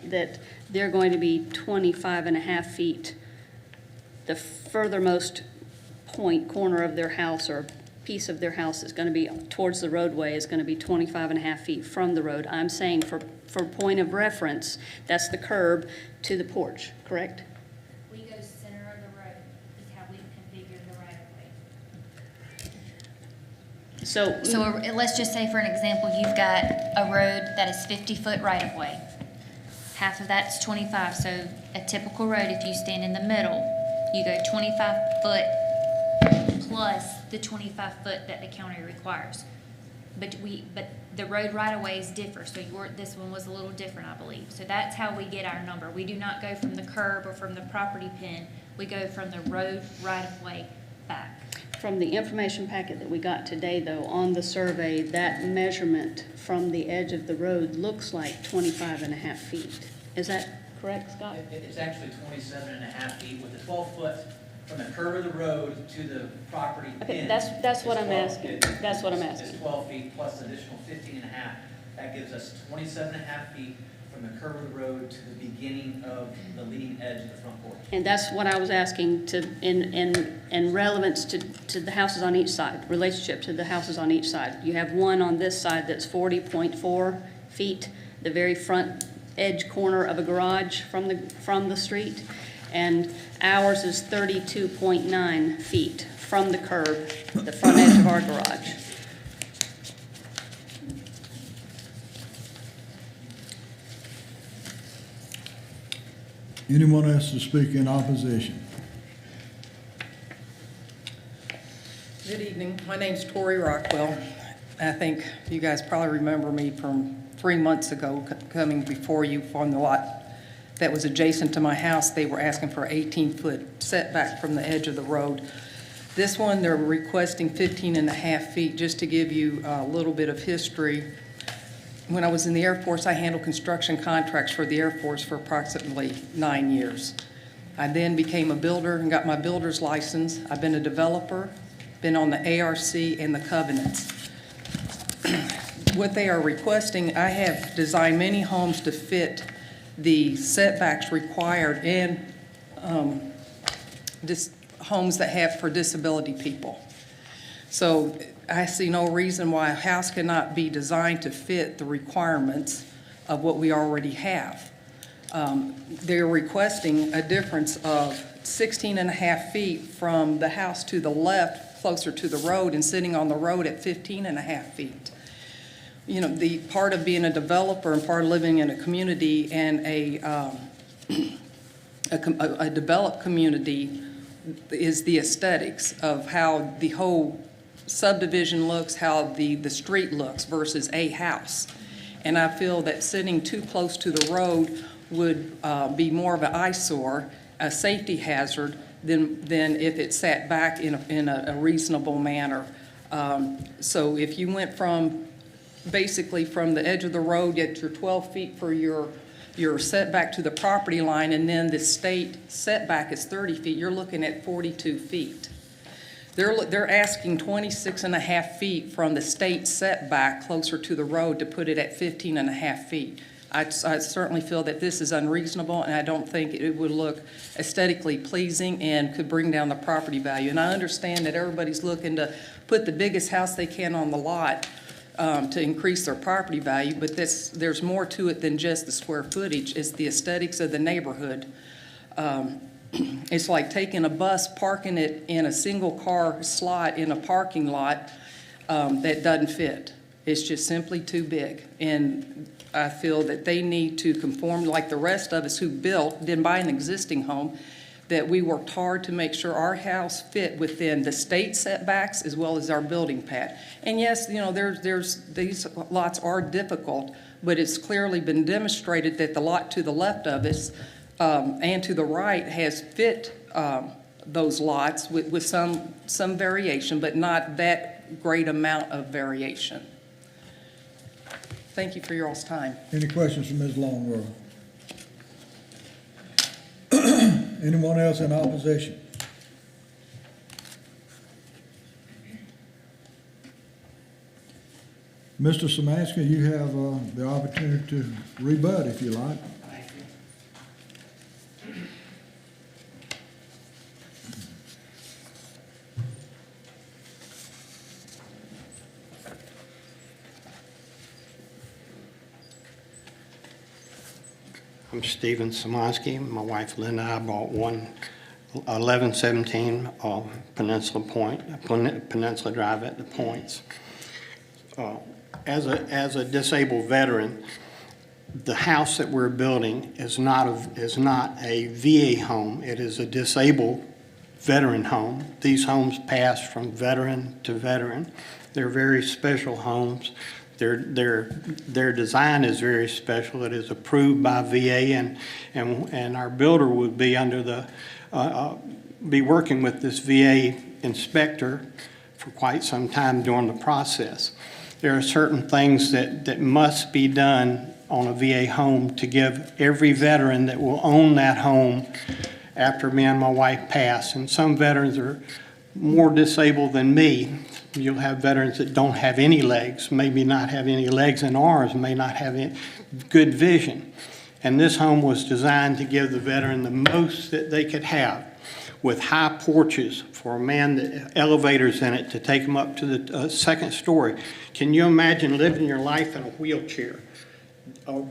that they're going to be 25 and a half feet. The furthermost corner of their house or piece of their house is going to be towards the roadway is going to be 25 and a half feet from the road. I'm saying for point of reference, that's the curb to the porch, correct? We go center of the road is how we configure the right-of-way. So let's just say, for an example, you've got a road that is 50-foot right-of-way. Half of that's 25, so a typical road, if you stand in the middle, you go 25 foot plus the 25 foot that the county requires. But the road right-of-ways differ, so this one was a little different, I believe. So that's how we get our number. We do not go from the curb or from the property pin. We go from the road right-of-way back. From the information packet that we got today, though, on the survey, that measurement from the edge of the road looks like 25 and a half feet. Is that correct, Scott? It's actually 27 and a half feet with the 12 foot from the curve of the road to the property pin. Okay, that's what I'm asking. That's what I'm asking. It's 12 feet plus additional 15 and a half. That gives us 27 and a half feet from the curve of the road to the beginning of the leading edge of the front porch. And that's what I was asking in relevance to the houses on each side, relationship to the houses on each side. You have one on this side that's 40.4 feet, the very front edge corner of a garage from the street, and ours is 32.9 feet from the curb, the front edge of our garage. Anyone else to speak in opposition? Good evening. My name's Tori Rockwell. I think you guys probably remember me from 3 months ago coming before you from the lot that was adjacent to my house. They were asking for 18-foot setback from the edge of the road. This one, they're requesting 15 and a half feet. Just to give you a little bit of history, when I was in the Air Force, I handled construction contracts for the Air Force for approximately 9 years. I then became a builder and got my builder's license. I've been a developer, been on the ARC and the covenants. What they are requesting, I have designed many homes to fit the setbacks required in homes that have for disability people. So I see no reason why a house cannot be designed to fit the requirements of what we already have. They're requesting a difference of 16 and a half feet from the house to the left, closer to the road, and sitting on the road at 15 and a half feet. you know, the part of being a developer and part of living in a community and a developed community is the aesthetics of how the whole subdivision looks, how the street looks versus a house. And I feel that sitting too close to the road would be more of an eyesore, a safety hazard, than if it sat back in a reasonable manner. So if you went from, basically from the edge of the road, yet you're 12 feet for your setback to the property line, and then the state setback is 30 feet, you're looking at 42 feet. They're asking 26 and a half feet from the state setback closer to the road to put it at 15 and a half feet. I certainly feel that this is unreasonable, and I don't think it would look aesthetically pleasing and could bring down the property value. And I understand that everybody's looking to put the biggest house they can on the lot to increase their property value, but there's more to it than just the square footage. It's the aesthetics of the neighborhood. It's like taking a bus, parking it in a single car slot in a parking lot that doesn't fit. It's just simply too big. And I feel that they need to conform like the rest of us who didn't buy an existing home, that we worked hard to make sure our house fit within the state setbacks as well as our building pad. And yes, you know, these lots are difficult, but it's clearly been demonstrated that the lot to the left of us and to the right has fit those lots with some variation, but not that great amount of variation. Thank you for your all's time. Any questions from Ms. Longworth? Anyone else in opposition? Mr. Samansky, you have the opportunity to rebut if you like. I'm Stephen Samansky. My wife Linda and I bought 1117 Peninsula Drive at the Points. As a disabled veteran, the house that we're building is not a VA home. It is a disabled veteran home. These homes pass from veteran to veteran. They're very special homes. Their design is very special. It is approved by VA, and our builder would be be working with this VA inspector for quite some time during the process. There are certain things that must be done on a VA home to give every veteran that will own that home after me and my wife pass. And some veterans are more disabled than me. You'll have veterans that don't have any legs, maybe not have any legs and arms, may not have any good vision. And this home was designed to give the veteran the most that they could have, with high porches for a man, elevators in it to take them up to the second story. Can you imagine living your life in a wheelchair,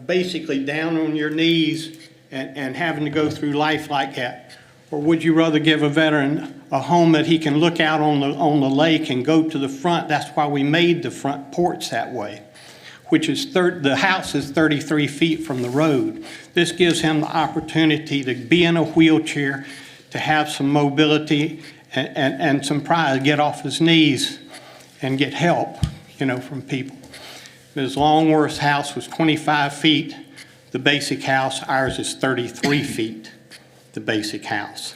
basically down on your knees and having to go through life like that? Or would you rather give a veteran a home that he can look out on the lake and go to the front? That's why we made the front porch that way, which is the house is 33 feet from the road. This gives him the opportunity to be in a wheelchair, to have some mobility and some pride, get off his knees and get help, you know, from people. Ms. Longworth's house was 25 feet, the basic house. Ours is 33 feet. The basic house.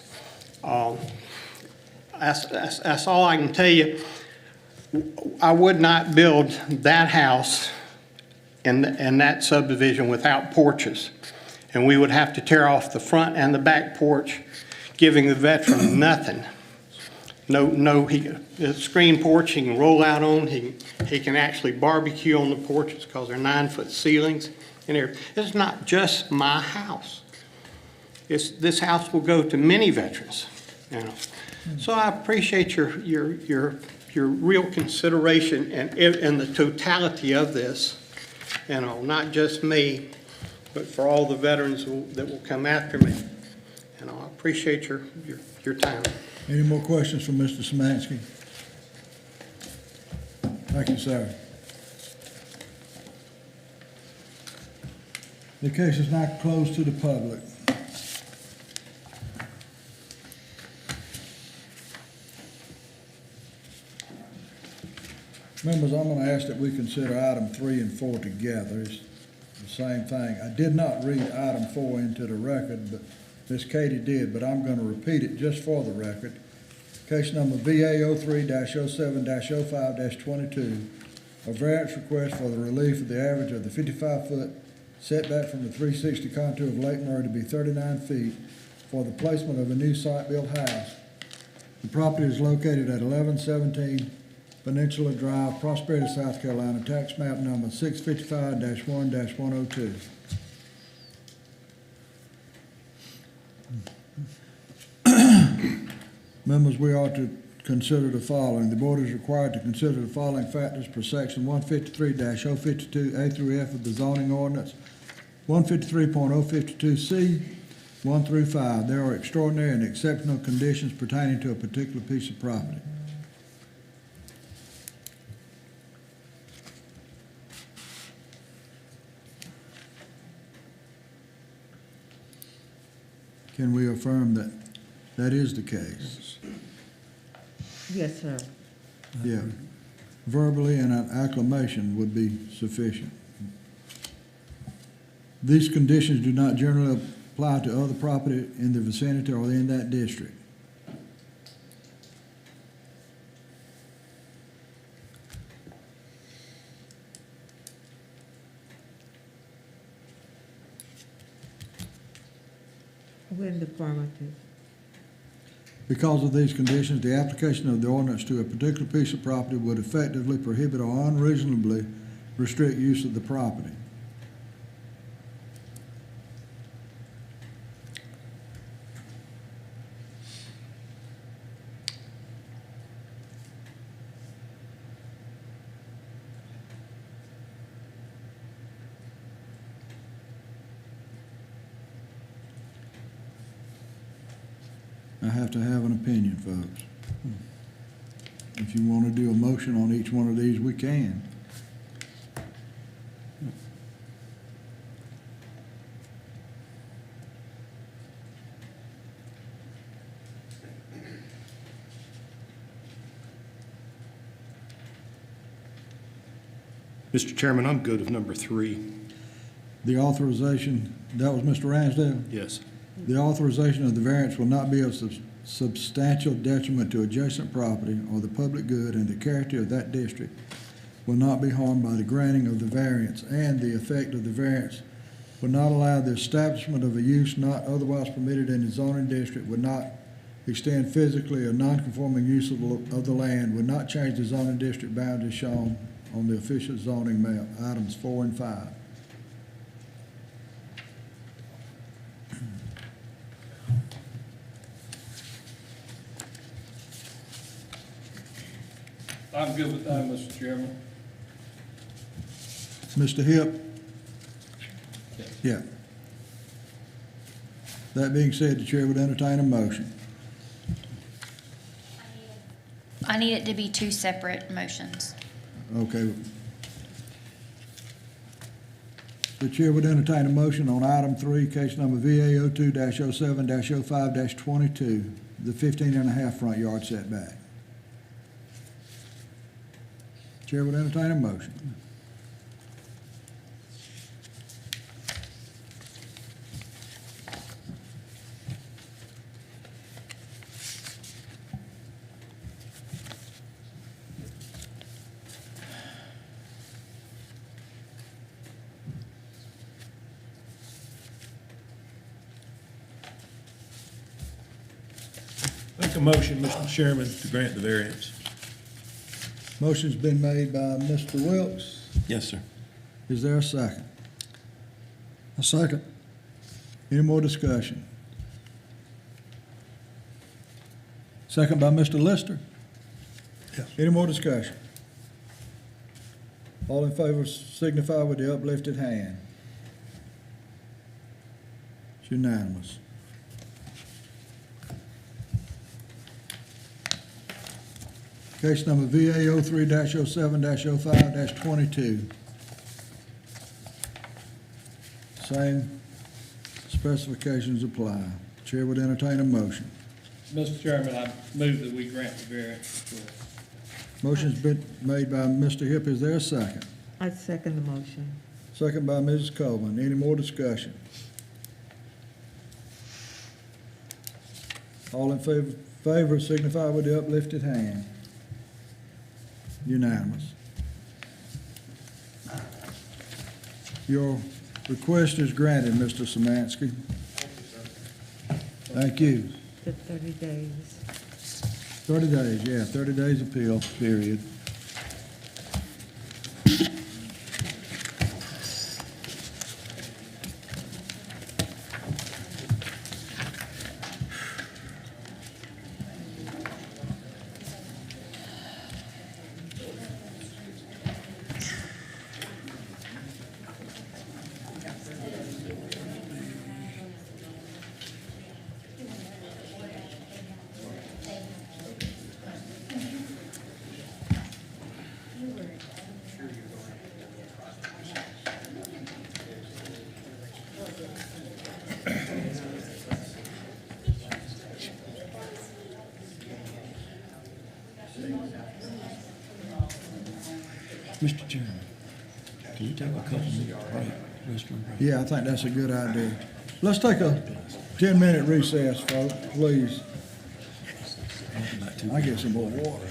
That's all I can tell you. I would not build that house in that subdivision without porches. And we would have to tear off the front and the back porch, giving the veteran nothing. The screen porch he can roll out on. He can actually barbecue on the porches because they're 9-foot ceilings. And it's not just my house. This house will go to many veterans, you know. So I appreciate your real consideration and the totality of this, you know, not just me, but for all the veterans that will come after me. And I appreciate your time. Any more questions from Mr. Samansky? Thank you, sir. The case is now closed to the public. Members, I'm going to ask that we consider item 3 and 4 together. It's the same thing. I did not read item 4 into the record, but Miss Katie did, but I'm going to repeat it just for the record. Case number VA 03-07-05-22, a variance request for the relief of the average of the 55-foot setback from the 360 contour of Lake Murray to be 39 feet for the placement of a new site-built house. The property is located at 1117 Peninsula Drive, Prosperity, South Carolina, tax map number 655-1-102. Members, we are to consider the following. The board is required to consider the following factors per section 153-052A through F of the zoning ordinance, 153.052C, 1 through 5. There are extraordinary and exceptional conditions pertaining to a particular piece of property. Can we affirm that that is the case? Yes, sir. Yeah. Verbally and an acclamation would be sufficient. These conditions do not generally apply to other property in the vicinity or in that district. When the affirmative. Because of these conditions, the application of the ordinance to a particular piece of property would effectively prohibit or unreasonably restrict use of the property. I have to have an opinion, folks. If you want to do a motion on each one of these, we can. Mr. Chairman, I'm good with number 3. The authorization, that was Mr. Ransdale? Yes. The authorization of the variance will not be of substantial detriment to adjacent property or the public good, and the character of that district will not be harmed by the granting of the variance, and the effect of the variance will not allow the establishment of a use not otherwise permitted in the zoning district, would not extend physically a non-conforming use of the land, would not change the zoning district boundaries shown on the official zoning map, items 4 and 5. I'm good with that, Mr. Chairman. Mr. Hipp? Yeah. That being said, the chair would entertain a motion. I need it to be 2 separate motions. Okay. The chair would entertain a motion on item 3, case number VA 02-07-05-22, the 15.5 front yard setback. Chair would entertain a motion. Make a motion, Mr. Chairman, to grant the variance. Motion's been made by Mr. Wilks. Yes, sir. Is there a second? A second. Any more discussion? Second by Mr. Lister. Yes. Any more discussion? All in favor signify with the uplifted hand. It's unanimous. Case number VA 03-07-05-22. Same specifications apply. Chair would entertain a motion. Mr. Chairman, I move that we grant the variance request. Motion's been made by Mr. Hipp. Is there a second? I second the motion. Second by Mrs. Coleman. Any more discussion? All in favor signify with the uplifted hand. Unanimous. Your request is granted, Mr. Samansky. Thank you. The 30 days. 30 days, yeah, 30 days appeal period. Mr. Chairman, can you take a couple minutes break, restroom break? Yeah, I think that's a good idea. Let's take a 10-minute recess, folks, please. I get some more water.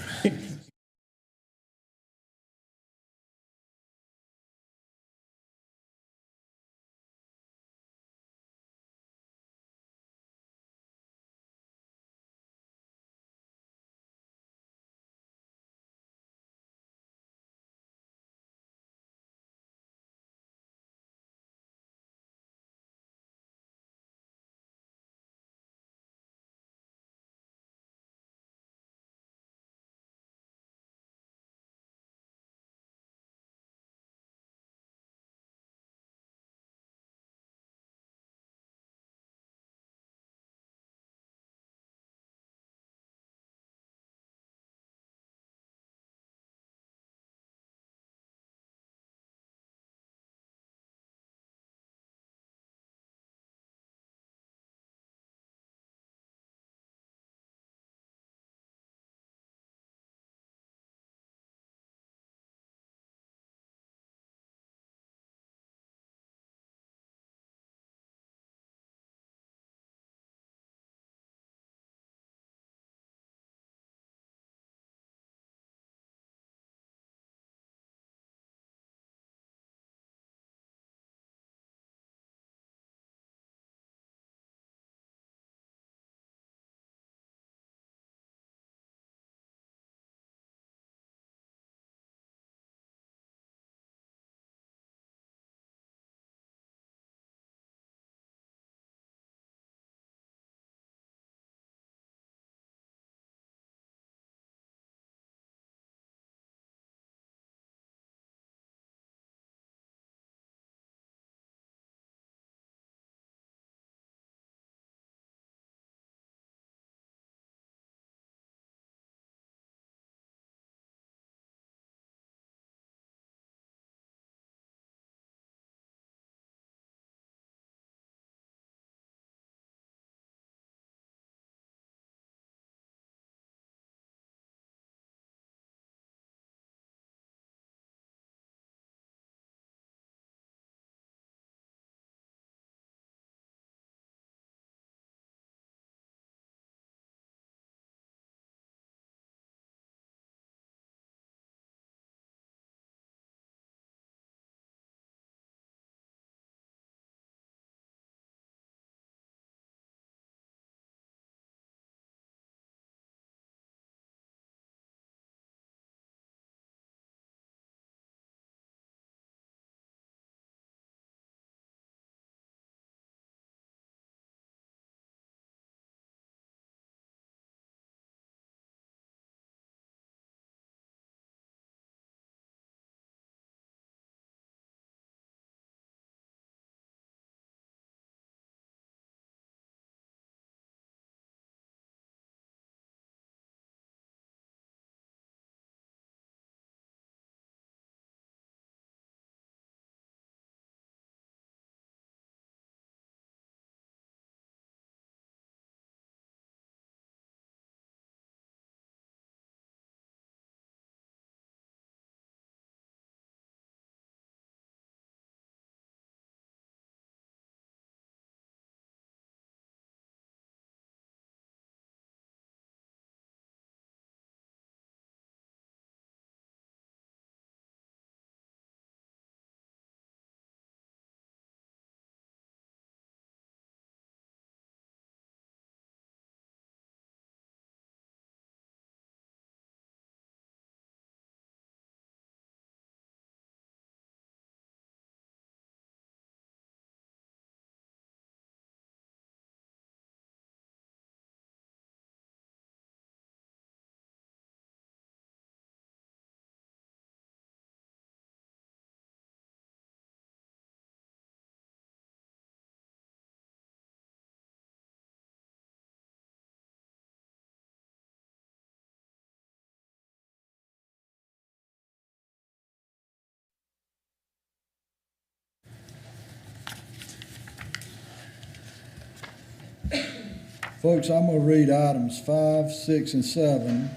Folks, I'm gonna read items 5, 6, and 7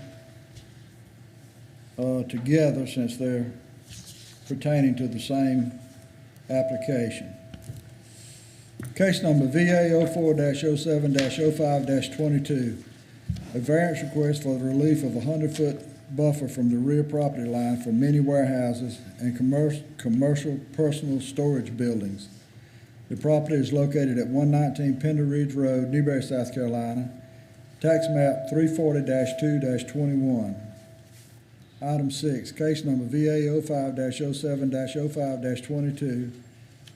together since they're pertaining to the same application. Case number VA 04-07-05-22, a variance request for the relief of a 100-foot buffer from the rear property line for many warehouses and commercial personal storage buildings. The property is located at 119 Pender Ridge Road, Newberry, South Carolina, tax map 340-2-21. Item 6, case number VA 05-07-05-22,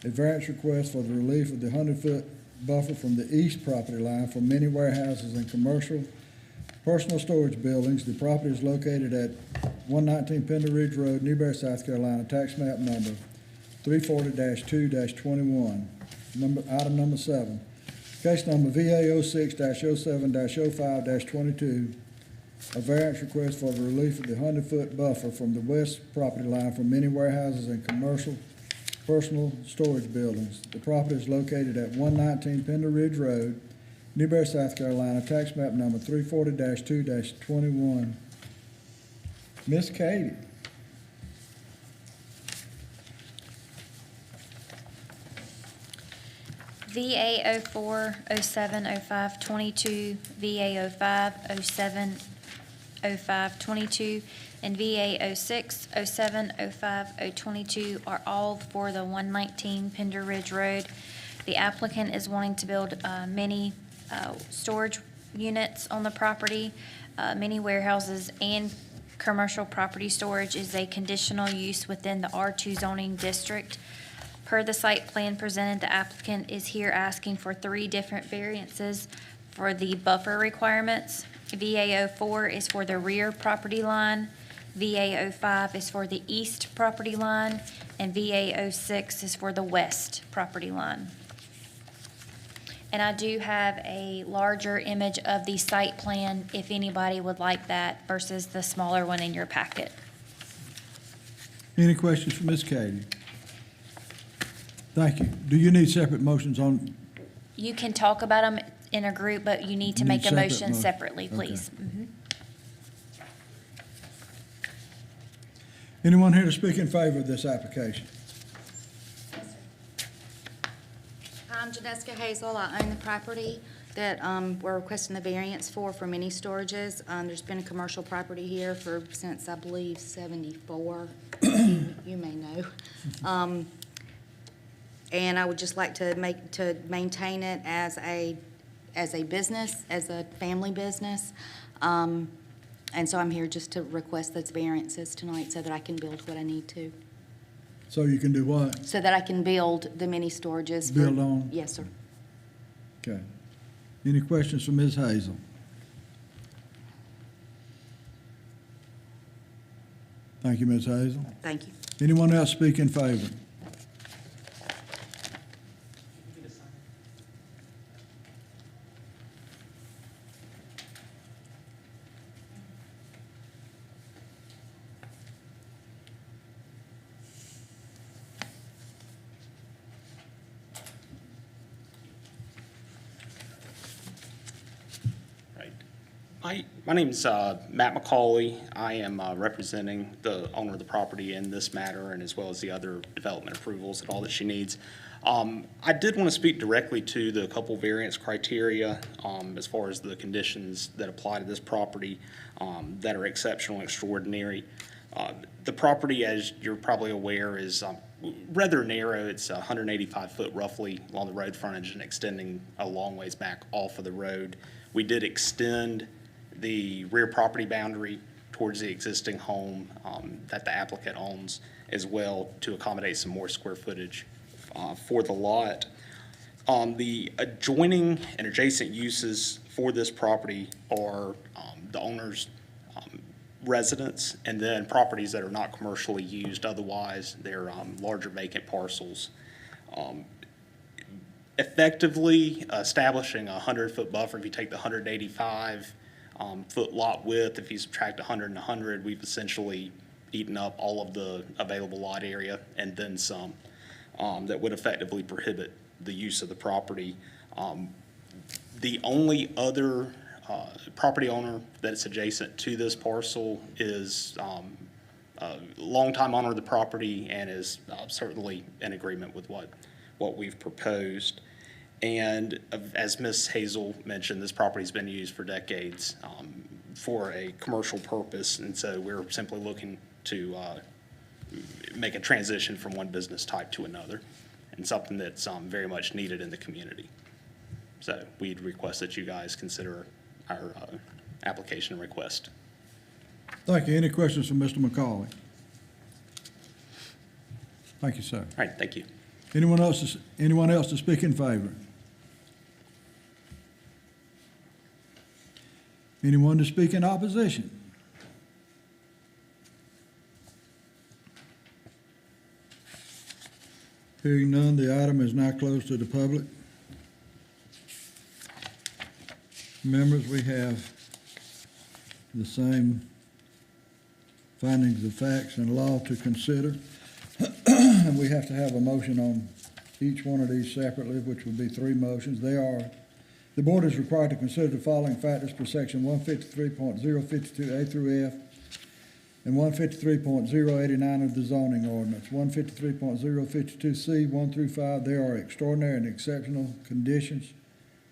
a variance request for the relief of the 100-foot buffer from the east property line for many warehouses and commercial personal storage buildings. The property is located at 119 Pender Ridge Road, Newberry, South Carolina, tax map number 340-2-21. Item number 7, case number VA 06-07-05-22, a variance request for the relief of the 100-foot buffer from the west property line for many warehouses and commercial personal storage buildings. The property is located at 119 Pender Ridge Road, Newberry, South Carolina, tax map number 340-2-21. Miss Katie. VA 04-07-05-22, VA 05-07-05-22, and VA 06-07-05-022 are all for the 119 Pender Ridge Road. The applicant is wanting to build many storage units on the property. Many warehouses and commercial property storage is a conditional use within the R2 zoning district. Per the site plan presented, the applicant is here asking for 3 different variances for the buffer requirements. VA 04 is for the rear property line, VA 05 is for the east property line, and VA 06 is for the west property line. And I do have a larger image of the site plan if anybody would like that versus the smaller one in your packet. Any questions for Ms. Katie? Thank you. Do you need separate motions on? You can talk about them in a group, but you need to make a separate motion motion. separately, Okay. please. Mhm. Anyone here to speak in favor of this application? I'm Janeska Hazel. I own the property that we're requesting the variance for mini storages. There's been a commercial property here since, I believe, 74. You may know. And I would just like to maintain it as a business, as a family business. And so I'm here just to request those variances tonight so that I can build what I need to. So you can do what? So that I can build the mini storages. Build on? Yes, sir. Okay. Any questions for Ms. Hazel? Thank you, Ms. Hazel. Thank you. Anyone else speak in favor? My name's Matt McCauley. I am representing the owner of the property in this matter and as well as the other development approvals and all that she needs. I did want to speak directly to the couple variance criteria as far as the conditions that apply to this property that are exceptional and extraordinary. The property, as you're probably aware, is rather narrow. It's 185 foot roughly along the road frontage and extending a long ways back off of the road. We did extend the rear property boundary towards the existing home that the applicant owns as well to accommodate some more square footage for the lot. The adjoining and adjacent uses for this property are the owner's residence and then properties that are not commercially used otherwise. They're larger vacant parcels. Effectively establishing a 100-foot buffer, if you take the 185 foot lot width, if you subtract 100 and 100, we've essentially eaten up all of the available lot area and then some that would effectively prohibit the use of the property. The only other property owner that's adjacent to this parcel is a longtime owner of the property and is certainly in agreement with what we've proposed. And as Ms. Hazel mentioned, this property's been used for decades for a commercial purpose, and so we're simply looking to make a transition from one business type to another, and something that's very much needed in the community. So we'd request that you guys consider our application and request. Thank you. Any questions from Mr. McCauley? Thank you, sir. All right, thank you. Anyone else to speak in favor? Anyone to speak in opposition? Hearing none, the item is now closed to the public. Members, we have the same findings of facts and law to consider. And we have to have a motion on each one of these separately, which would be 3 motions. They are, the board is required to consider the following factors per section 153.052A through F and 153.089 of the zoning ordinance. 153.052C, 1 through 5, there are extraordinary and exceptional conditions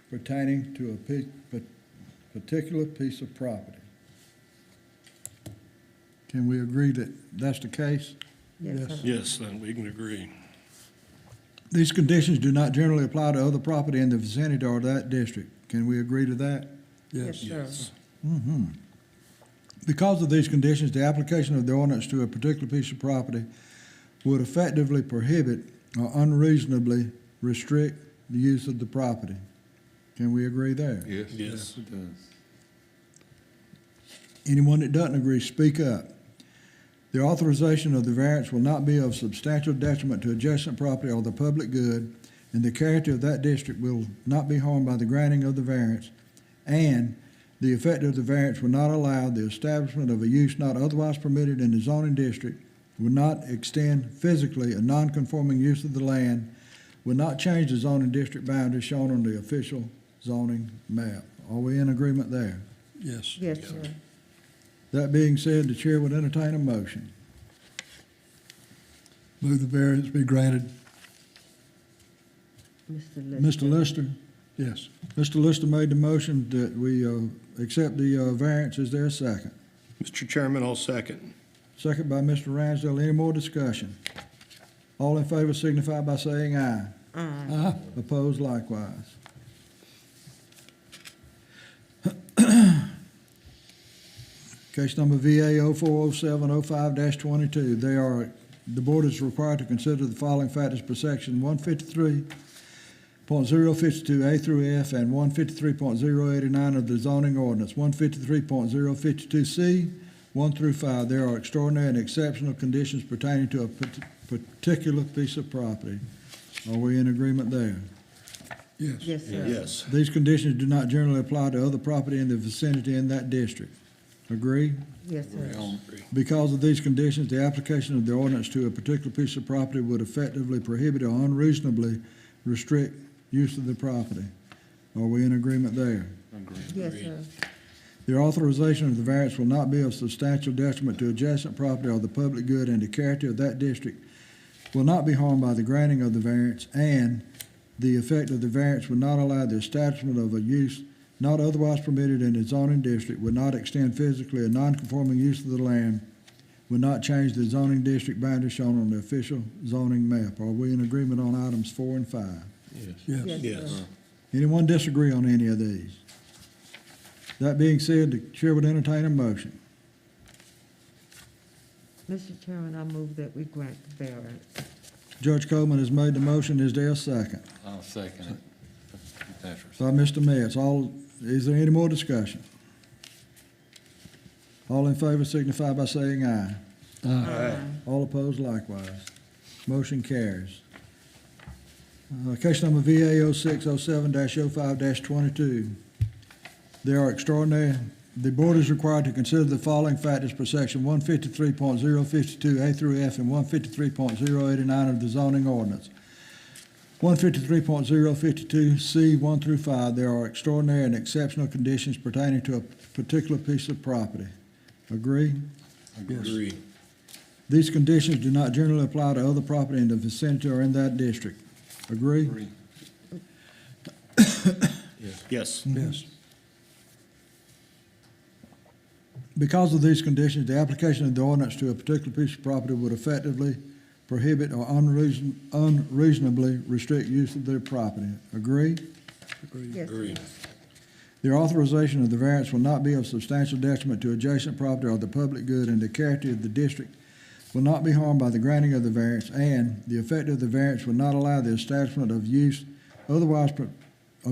pertaining to a particular piece of property. Can we agree that that's the case? Yes, then we can agree. These conditions do not generally apply to other property in the vicinity or that district. Can we agree to that? Yes, sir. Mm-hmm. Because of these conditions, the application of the ordinance to a particular piece of property would effectively prohibit or unreasonably restrict the use of the property. Can we agree there? Yes. Yes. It does. Anyone that doesn't agree, speak up. The authorization of the variance will not be of substantial detriment to adjacent property or the public good, and the character of that district will not be harmed by the granting of the variance, and the effect of the variance will not allow the establishment of a use not otherwise permitted in the zoning district, will not extend physically a non-conforming use of the land, will not change the zoning district boundary shown on the official zoning map. Are we in agreement there? Yes. Yes, sir. That being said, the chair would entertain a motion. Move the variance be granted. Mr. Lister? Yes. Mr. Lister made the motion that we accept the variance. Is there a second? Mr. Chairman, I'll second. Second by Mr. Ransdell. Any more discussion? All in favor signify by saying aye. Aye. Opposed likewise. Case number VA 040705-22. The board is required to consider the following factors per section 153.052A through F and 153.089 of the zoning ordinance. 153.052C, 1 through 5. There are extraordinary and exceptional conditions pertaining to a particular piece of property. Are we in agreement there? Yes. Yes, sir. Yes. These conditions do not generally apply to other property in the vicinity in that district. Agree? Yes, sir. Because of these conditions, the application of the ordinance to a particular piece of property would effectively prohibit or unreasonably restrict use of the property. Are we in agreement there? Yes, sir. The authorization of the variance will not be of substantial detriment to adjacent property or the public good, and the character of that district will not be harmed by the granting of the variance, and the effect of the variance would not allow the establishment of a use not otherwise permitted in the zoning district, would not extend physically a non-conforming use of the land, would not change the zoning district boundary shown on the official zoning map. Are we in agreement on items 4 and 5? Yes. Yes, sir. Anyone disagree on any of these? That being said, the chair would entertain a motion. Mr. Chairman, I move that we grant the variance. Judge Coleman has made the motion. Is there a second? I'll second it. That's By Mr. Metz. Is there any more discussion? All in favor signify by saying aye. Aye. All opposed likewise. Motion carries. Case number VA 0607-05-22. The board is required to consider the following factors per section 153.052A through F and 153.089 of the zoning ordinance. 153.052C 1 through 5, there are extraordinary and exceptional conditions pertaining to a particular piece of property. Agree? Agree. These conditions do not generally apply to other property in the vicinity or in that district. Agree? Yes. Yes. Because of these conditions, the application of the ordinance to a particular piece of property would effectively prohibit or unreasonably restrict use of their property. Agree? Yes, Agree. The authorization of the variance will not be of substantial detriment to adjacent property or the public good, and the character of the district will not be harmed by the granting of the variance, and the effect of the variance will not allow the establishment of use of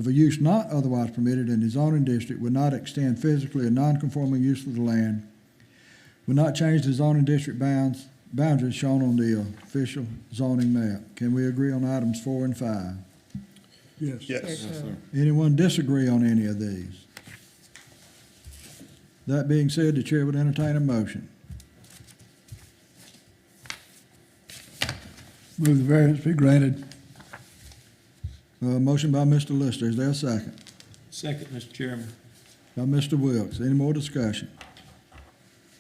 a use not otherwise permitted in the zoning district, will not extend physically a non-conforming use of the land, will not change the zoning district boundaries shown on the official zoning map. Can we agree on items 4 and 5? Yes. Yes. Anyone disagree on any of these? That being said, the chair would entertain a motion. Move the variance be granted. Motion by Mr. Lister. Is there a second? Second, Mr. Chairman. By Mr. Wilks. Any more discussion?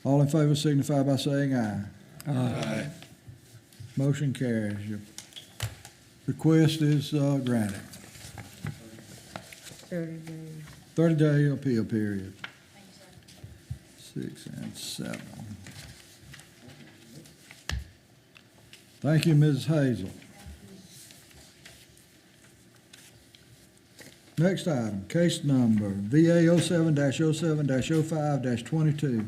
All in favor signify by saying aye. Aye. Motion carries. Your request is granted. 30 days. 30-day appeal period. 6 and 7. Thank you, Mrs. Hazel. Next item, case number VA 07-07-05-22.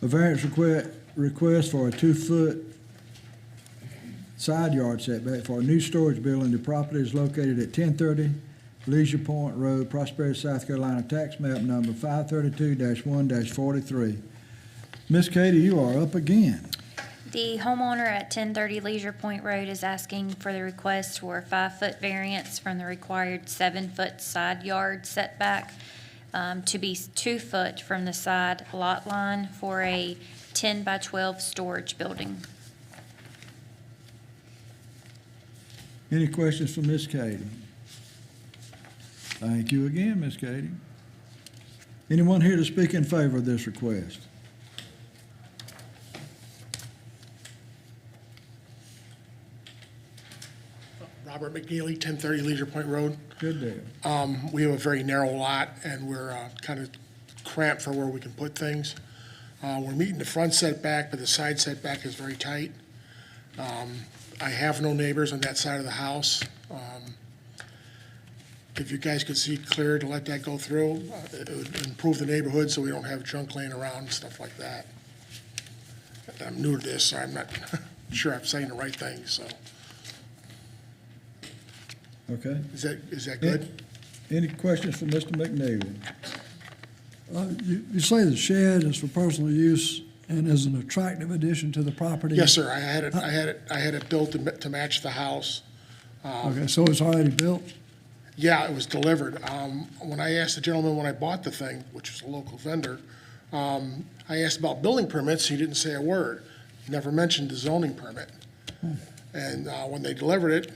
A variance request for a 2-foot side yard setback for a new storage building. The property is located at 1030 Leisure Point Road, Prosperity, South Carolina, tax map number 532-1-43. Miss Katie, you are up again. The homeowner at 1030 Leisure Point Road is asking for the request for a 5-foot variance from the required 7-foot side yard setback to be 2 foot from the side lot line for a 10 by 12 storage building. Any questions for Miss Katie? Thank you again, Miss Katie. Anyone here to speak in favor of this request? Robert McNeely, 1030 Leisure Point Road. Good deal. We have a very narrow lot, and we're kind of cramped for where we can put things. We're meeting the front setback, but the side setback is very tight. I have no neighbors on that side of the house. If you guys could see clear to let that go through, it would improve the neighborhood so we don't have junk laying around and stuff like that. I'm new to this, so I'm not sure I'm saying the right thing, so. Okay. Is that good? Any questions for Mr. McNeely? You say the shed is for personal use and is an attractive addition to the property? Yes, sir. I had it built to match the house. Okay, so it's already built? Yeah, it was delivered. When I asked the gentleman when I bought the thing, which was a local vendor, I asked about building permits. He didn't say a word. Never mentioned the zoning permit. And when they delivered it,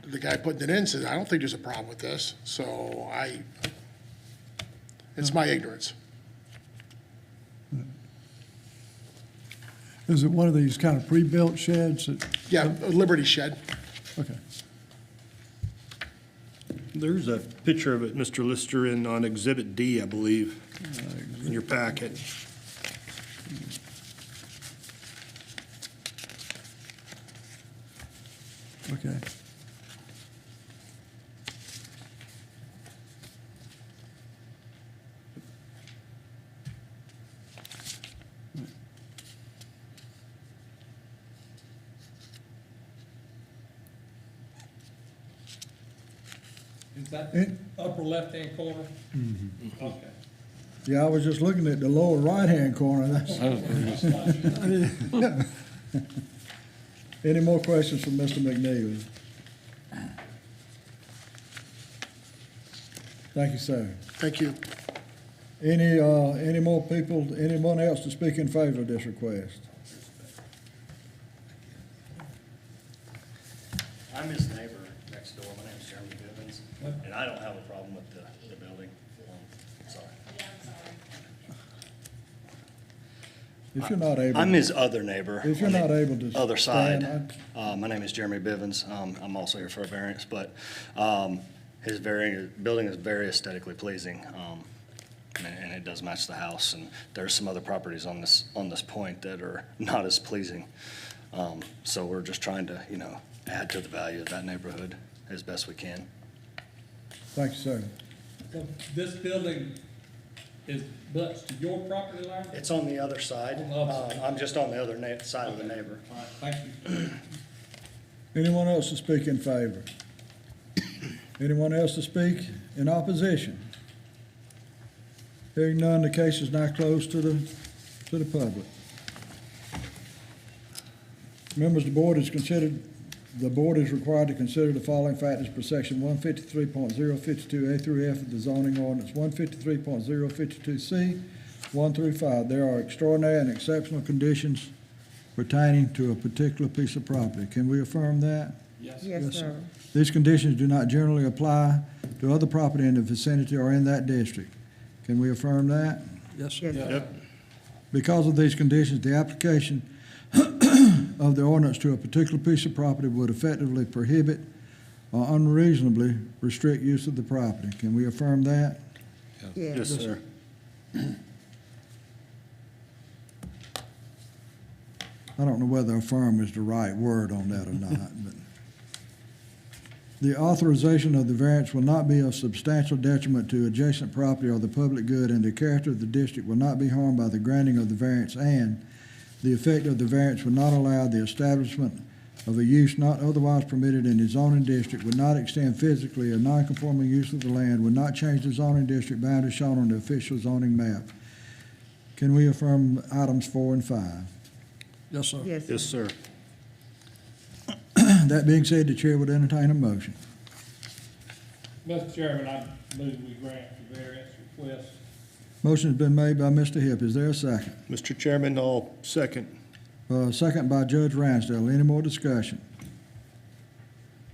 the guy putting it in said, "I don't think there's a problem with this." So it's my ignorance. Is it one of these kind of pre-built sheds? Yeah, a Liberty shed. Okay. There's a picture of it, Mr. Lister, on Exhibit D, I believe, in your packet. Okay. Is that the upper left-hand corner? Okay. Yeah, I was just looking at the lower right-hand corner. Any more questions for Mr. McNeely? Thank you, sir. Thank you. Any more people, anyone else to speak in favor of this request? I'm his neighbor next And I don't have a problem with the building. Sorry. If you're not able. I'm his other neighbor. If you're on the not able to. Other side. stand, My name is Jeremy Bivens. I'm also here for a variance, but his building is very aesthetically pleasing. And it does match the house. And there's some other properties on this point that are not as pleasing. So we're just trying to, add to the value of that neighborhood as best we can. Thank you, sir. So this building is butts to your property line? It's on the other side. On the other side. I'm just on the other side of the neighbor. All right, thank you. Anyone else to speak in favor? Anyone else to speak in opposition? Hearing none, the case is now closed to the public. Members, the board is required to consider the following factors per section 153.052A through F of the zoning ordinance, 153.052C, 1 through 5. There are extraordinary and exceptional conditions pertaining to a particular piece of property. Can we affirm that? Yes. Yes, sir. These conditions do not generally apply to other property in the vicinity or in that district. Can we affirm that? Yes, Yes, sir. Because of these conditions, the application of the ordinance to a particular piece of property would effectively prohibit or unreasonably restrict use of the property. Can we affirm that? Yes. Yes, sir. I don't know whether affirm is the right word on that or not, but the authorization of the variance will not be of substantial detriment to adjacent property or the public good, and the character of the district will not be harmed by the granting of the variance, and the effect of the variance will not allow the establishment of a use not otherwise permitted in the zoning district, would not extend physically a non-conforming use of the land, would not change the zoning district boundary shown on the official zoning map. Can we affirm items 4 and 5? yes, sir. Yes, sir. Yes, sir. That being said, the chair would entertain a motion. Mr. Chairman, I move we grant the variance request. Motion's been made by Mr. Hipp. Is there a second? Mr. Chairman, I'll second. Second by Judge Ransdale. Any more discussion?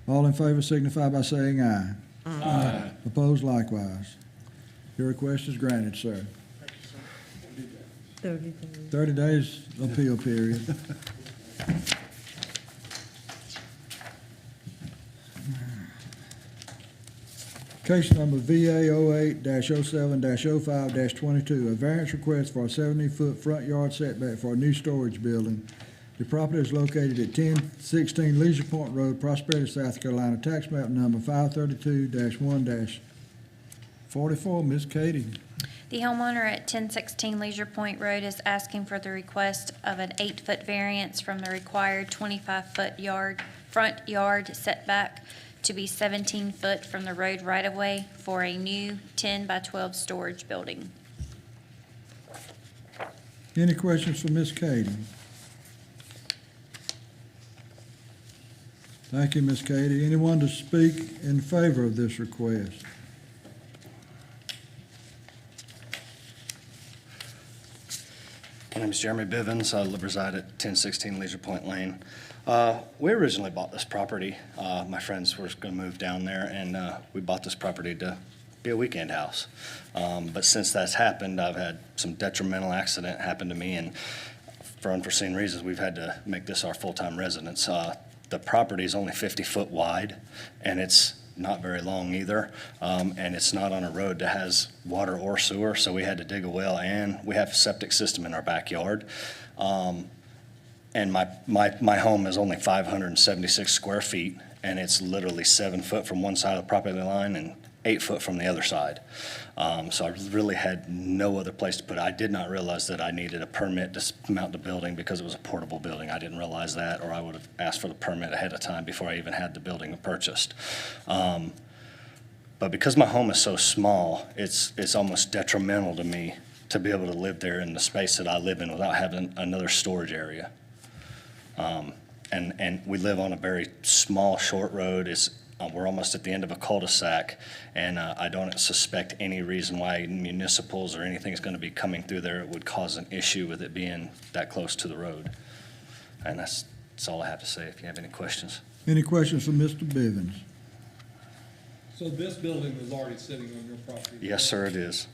All in favor signify by saying aye. Aye. Opposed likewise. Your request is granted, sir. 30 days. 30 days appeal period. Case number VA 08-07-05-22, a variance request for a 70-foot front yard setback for a new storage building. The property is located at 1016 Leisure Point Road, Prosperity, South Carolina, tax map number 532-1-44. Ms. Katie. The homeowner at 1016 Leisure Point Road is asking for the request of an 8-foot variance from the required 25-foot front yard setback to be 17 foot from the road right-of-way for a new 10 by 12 storage building. Any questions for Ms. Katie? Thank you, Ms. Katie. Anyone to speak in favor of this request? My name is Jeremy Bivens. I reside at 1016 Leisure Point Lane. We originally bought this property. My friends were going to move down there, and we bought this property to be a weekend house. But since that's happened, I've had some detrimental accident happen to me, and for unforeseen reasons, we've had to make this our full-time residence. The property is only 50 foot wide, and it's not very long either, and it's not on a road that has water or sewer, so we had to dig a well, and we have a septic system in our backyard. And my home is only 576 square feet, and it's literally 7 foot from one side of the property line and 8 foot from the other side. So I really had no other place to put it. I did not realize that I needed a permit to mount the building because it was a portable building. I didn't realize that, or I would have asked for the permit ahead of time before I even had the building purchased. But because my home is so small, it's almost detrimental to me to be able to live there in the space that I live in without having another storage area. And we live on a very small, short road. We're almost at the end of a cul-de-sac, and I don't suspect any reason why municipals or anything is going to be coming through there. It would cause an issue with it being that close to the road. And that's all I have to say, if you have any questions. Any questions for Mr. Bivens? So this building is already sitting on your property? Yes, sir, it is.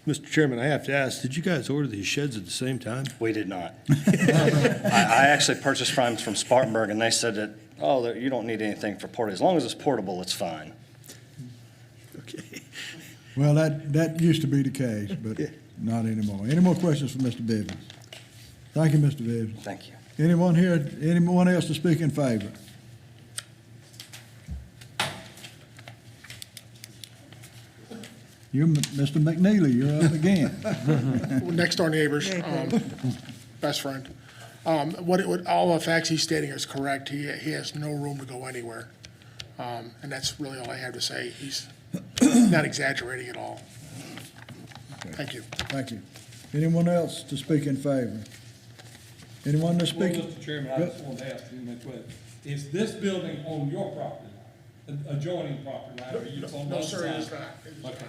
Mr. Chairman, I have to ask, did you guys order these sheds at the same time? We did not. I actually purchased mine from Spartanburg, and they said that, oh, you don't need anything for portable. As long as it's portable, it's fine. Okay. Well, that used to be the case, but not anymore. Any more questions for Mr. Bivens? Thank you, Mr. Bivens. Thank you. Anyone else to speak in favor? Mr. McNeely, you're up again. Next door neighbors, best friend. All the facts he's stating is correct. He has no room to go anywhere. And that's really all I have to say. He's not exaggerating at all. Thank you. Thank you. Anyone else to speak in favor? Anyone to Well, speak? Mr. Chairman, I just wanted to ask you a question. Is this building on your property line, adjoining property line, or it's on the No, other sir, it is side? not. Okay.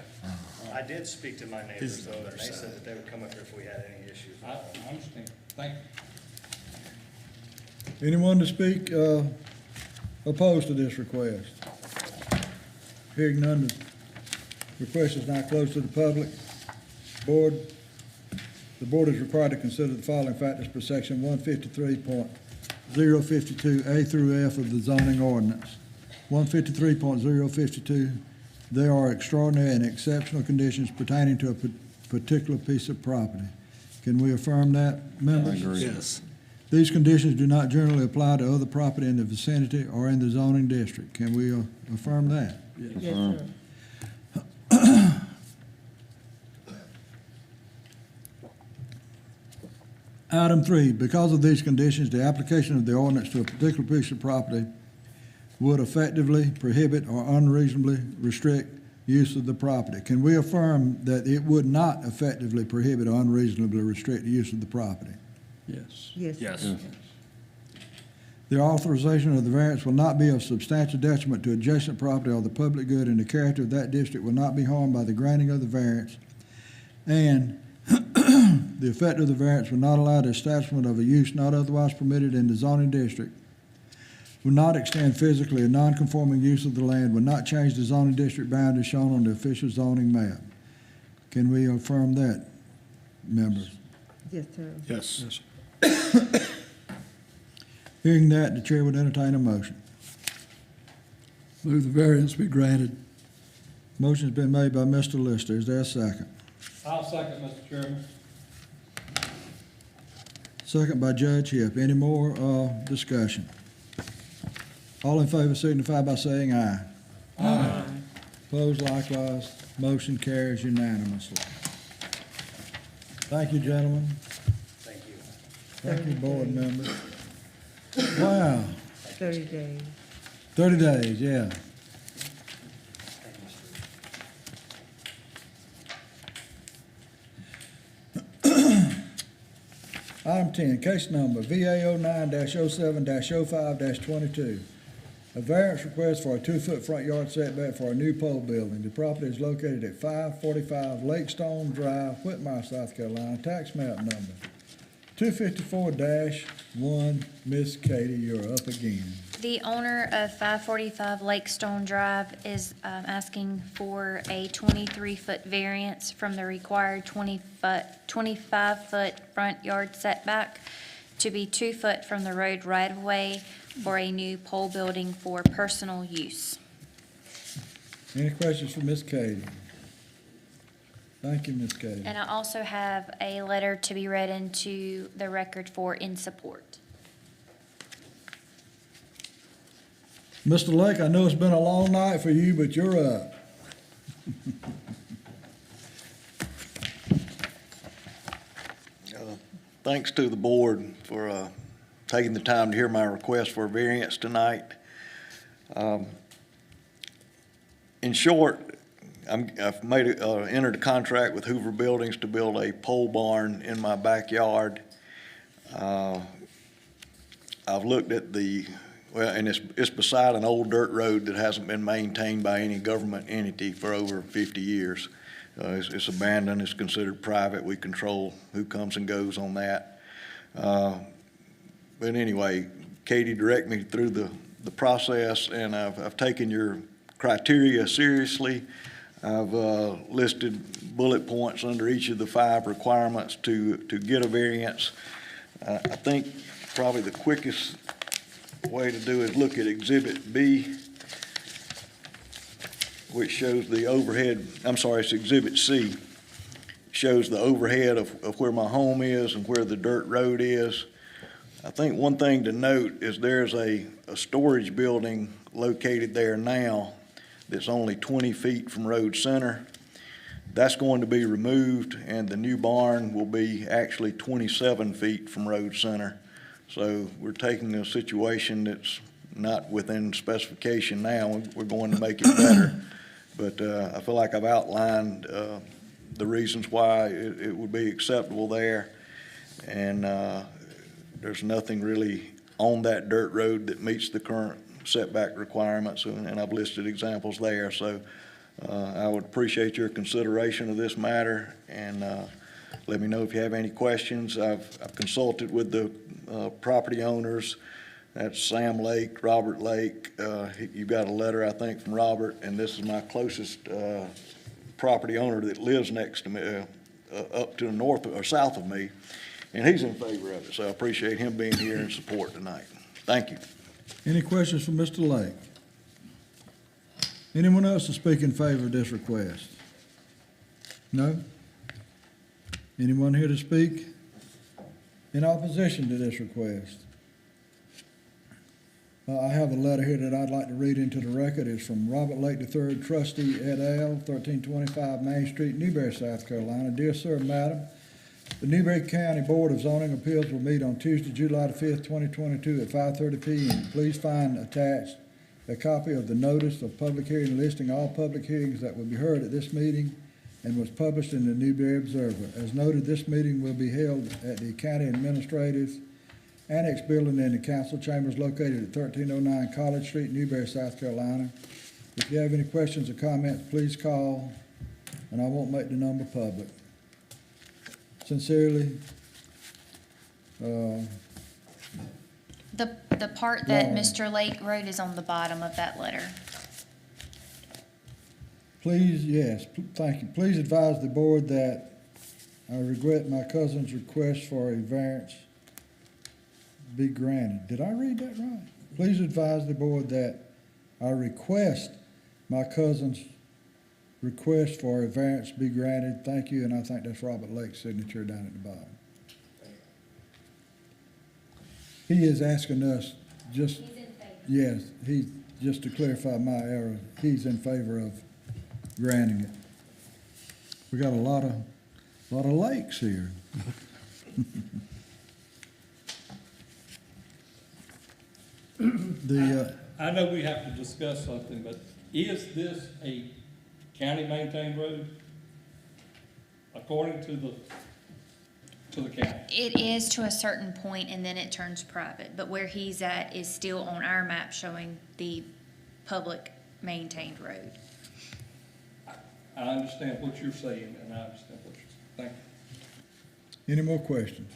I did speak to my neighbors, though, and they said that they would come up here if we had any issues. I understand. Thank you. Anyone to speak opposed to this request? Hearing none, the request is now closed to the public. The board is required to consider the following factors per section 153.052A through F of the zoning ordinance. 153.052, there are extraordinary and exceptional conditions pertaining to a particular piece of property. Can we affirm that, members? Yes. These conditions do not generally apply to other property in the vicinity or in the zoning district. Can we affirm that? Yes, sir. Item 3, because of these conditions, the application of the ordinance to a particular piece of property would effectively prohibit or unreasonably restrict use of the property. Can we affirm that it would not effectively prohibit or unreasonably restrict the use of the property? Yes. Yes. Yes. The authorization of the variance will not be of substantial detriment to adjacent property or the public good, and the character of that district will not be harmed by the granting of the variance. And the effect of the variance will not allow the establishment of a use not otherwise permitted in the zoning district, will not extend physically a non-conforming use of the land, will not change the zoning district boundaries shown on the official zoning map. Can we affirm that, members? Yes, sir. Yes. Hearing that, the chair would entertain a motion. Move the variance be granted. Motion's been made by Mr. Lister. Is there a second? I'll second, Mr. Chairman. Second by Judge Hipp. Any more discussion? All in favor signify by saying aye. Aye. Opposed likewise. Motion carries unanimously. Thank you, gentlemen. Thank you. Thank you, board members. Wow, 30 days. 30 days, yeah. Item 10, case number VA 09-07-05-22. A variance request for a 2-foot front yard setback for a new pole building. The property is located at 545 Lakestone Drive, Whitmire, South Carolina. Tax map number 254-1. Miss Katie, you're up again. The owner of 545 Lakestone Drive is asking for a 23-foot variance from the required 25-foot front yard setback to be 2 foot from the road right-of-way for a new pole building for personal use. Any questions for Miss Katie? Thank you, Miss Katie. And I also have a letter to be read into the record for in support. Mr. Lake, I know it's been a long night for you, but you're up. Thanks to the board for taking the time to hear my request for a variance tonight. In short, I've entered a contract with Hoover Buildings to build a pole barn in my backyard. I've looked at and it's beside an old dirt road that hasn't been maintained by any government entity for over 50 years. It's abandoned, it's considered private. We control who comes and goes on that. But anyway, Katie directed me through the process, and I've taken your criteria seriously. I've listed bullet points under each of the 5 requirements to get a variance. I think probably the quickest way to do is look at Exhibit B, which shows the overhead, I'm sorry, it's Exhibit C, shows the overhead of where my home is and where the dirt road is. I think one thing to note is there's a storage building located there now that's only 20 feet from road center. That's going to be removed, and the new barn will be actually 27 feet from road center. So we're taking a situation that's not within specification now. We're going to make it better. But I feel like I've outlined the reasons why it would be acceptable there. And there's nothing really on that dirt road that meets the current setback requirements, and I've listed examples there. So I would appreciate your consideration of this matter, and let me know if you have any questions. I've consulted with the property owners. That's Sam Lake, Robert Lake. You've got a letter, I think, from Robert, and this is my closest property owner that lives next to me, up to the north or south of me, and he's in favor of it. So I appreciate him being here in support tonight. Thank you. Any questions for Mr. Lake? Anyone else to speak in favor of this request? No? Anyone here to speak in opposition to this request? I have a letter here that I'd like to read into the record. It's from Robert Lake III, trustee et al., 1325 Main Street, Newberry, South Carolina. Dear Sir, Madam, the Newberry County Board of Zoning Appeals will meet on Tuesday, July the 5th, 2022 at 5:30 p.m. Please find attached a copy of the notice of public hearing listing all public hearings that will be heard at this meeting and was published in the Newberry Observer. As noted, this meeting will be held at the County Administrative Annex Building in the Council Chambers located at 1309 College Street, Newberry, South Carolina. If you have any questions or comments, please call, and I won't make the number public. Sincerely, The part that Lauren. Mr. Lake wrote is on the bottom of that letter. Please, yes, thank you. Please advise the board that I regret my cousin's request for a variance be granted. Did I read that right? Please advise the board that I request my cousin's request for a variance be granted. Thank you, and I think that's Robert Lake's signature down at the bottom. He is asking us just, yes, just to clarify my error, he's in favor of granting it. We got a lot of lakes here. I know we have to discuss something, but is this a county-maintained road according to the county? It is to a certain point, and then it turns private, but where he's at is still on our map showing the public maintained road. I understand what you're saying, and I understand what you're saying. Thank you. Any more questions?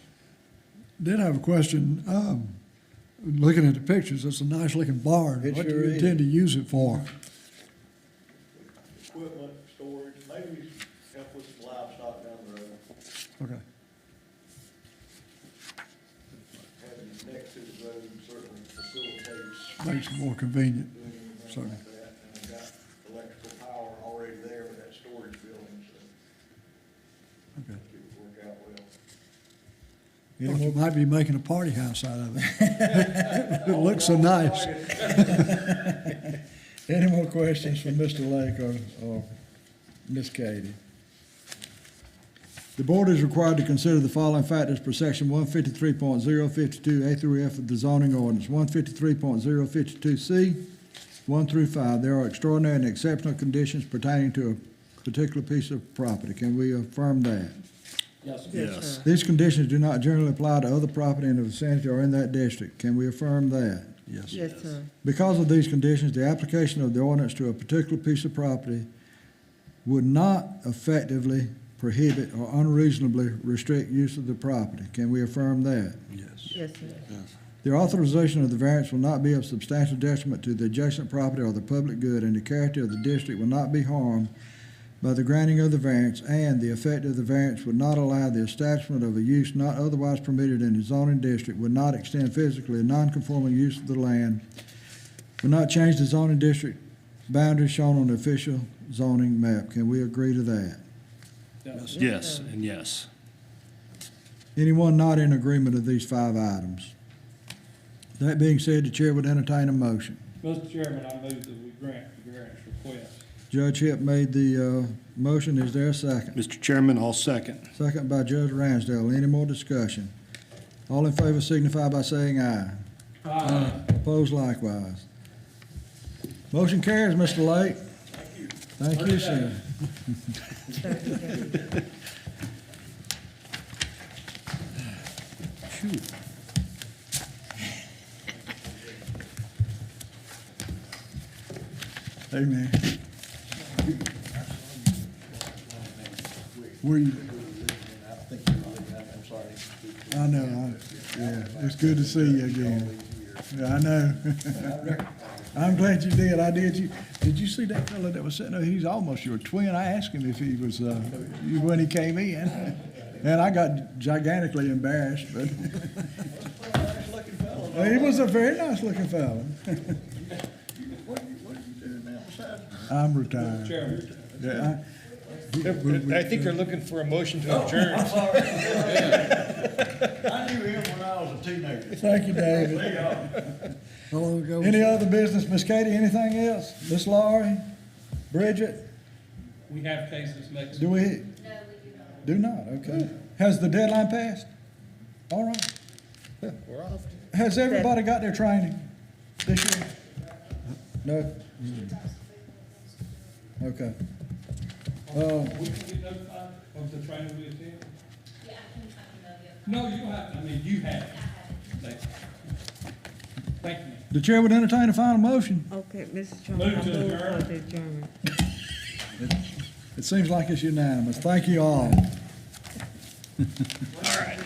Did have a question. Looking at the pictures, it's a nice looking barn. It What do sure you is. intend to use it for? Equipment, storage, maybe help with some livestock down the road. Okay. Having it next to the road certainly facilitates Makes it more convenient. doing anything So, like that. And they've got electrical power already there with that storage building, so okay. it would work out well. Thought you might be making a party house out of it. It looks so nice. Any more questions from Mr. Lake or Ms. Katie? The board is required to consider the following factors per section 153.052 A through F of the zoning ordinance. 153.052 C, 1 through 5. There are extraordinary and exceptional conditions pertaining to a particular piece of property. Can we affirm that? Yes, sir. Yes, sir. These conditions do not generally apply to other property in the vicinity or in that district. Can we affirm that? Yes. Yes, sir. Because of these conditions, the application of the ordinance to a particular piece of property would not effectively prohibit or unreasonably restrict use of the property. Can we affirm that? Yes. Yes, sir. The authorization of the variance will not be of substantial detriment to the adjacent property or the public good, and the character of the district will not be harmed by the granting of the variance, and the effect of the variance would not allow the establishment of a use not otherwise permitted in the zoning district, would not extend physically a non-conforming use of the land, would not change the zoning district boundaries shown on the official zoning map. Can we agree to that? Yes, and yes. Anyone not in agreement of these 5 items? That being said, the chair would entertain a motion. Mr. Chairman, I move that we grant the variance request. Judge Hipp made the motion. Is there a second? Mr. Chairman, I'll second. Second by Judge Ransdale. Any more discussion? All in favor signify by saying aye. Aye. Opposed likewise. Motion carries, Mr. Lake. Thank you, sir. 30 days. Phew. Hey, man. Where you? I know, yeah, it's good to see you again. Yeah, I know. I'm glad you did. Did you see that fella that was sitting there? He's almost your twin. I asked him if he was, when he came in. And I got gigantically embarrassed, but. He was a very nice looking fella. I'm retired. Chairman. Yeah. I think they're looking for a motion to adjourn. I knew him when I was a teenager. Thank you, David. Any other business? Miss Katie, anything else? Miss Laurie? Bridget? We have cases next Do week. we? No, we do not. Okay. Has the deadline passed? All right. We're off. Has everybody got their training this year? No? Okay. We can get notified of the training we attend? Yeah, I can know you. No, you don't have to, I mean, you have it. Thank you. The chair would entertain a final motion. Okay, Mr. Chairman, Move to I move adjourn. for the adjournment. It seems like it's unanimous. Thank you all. All right.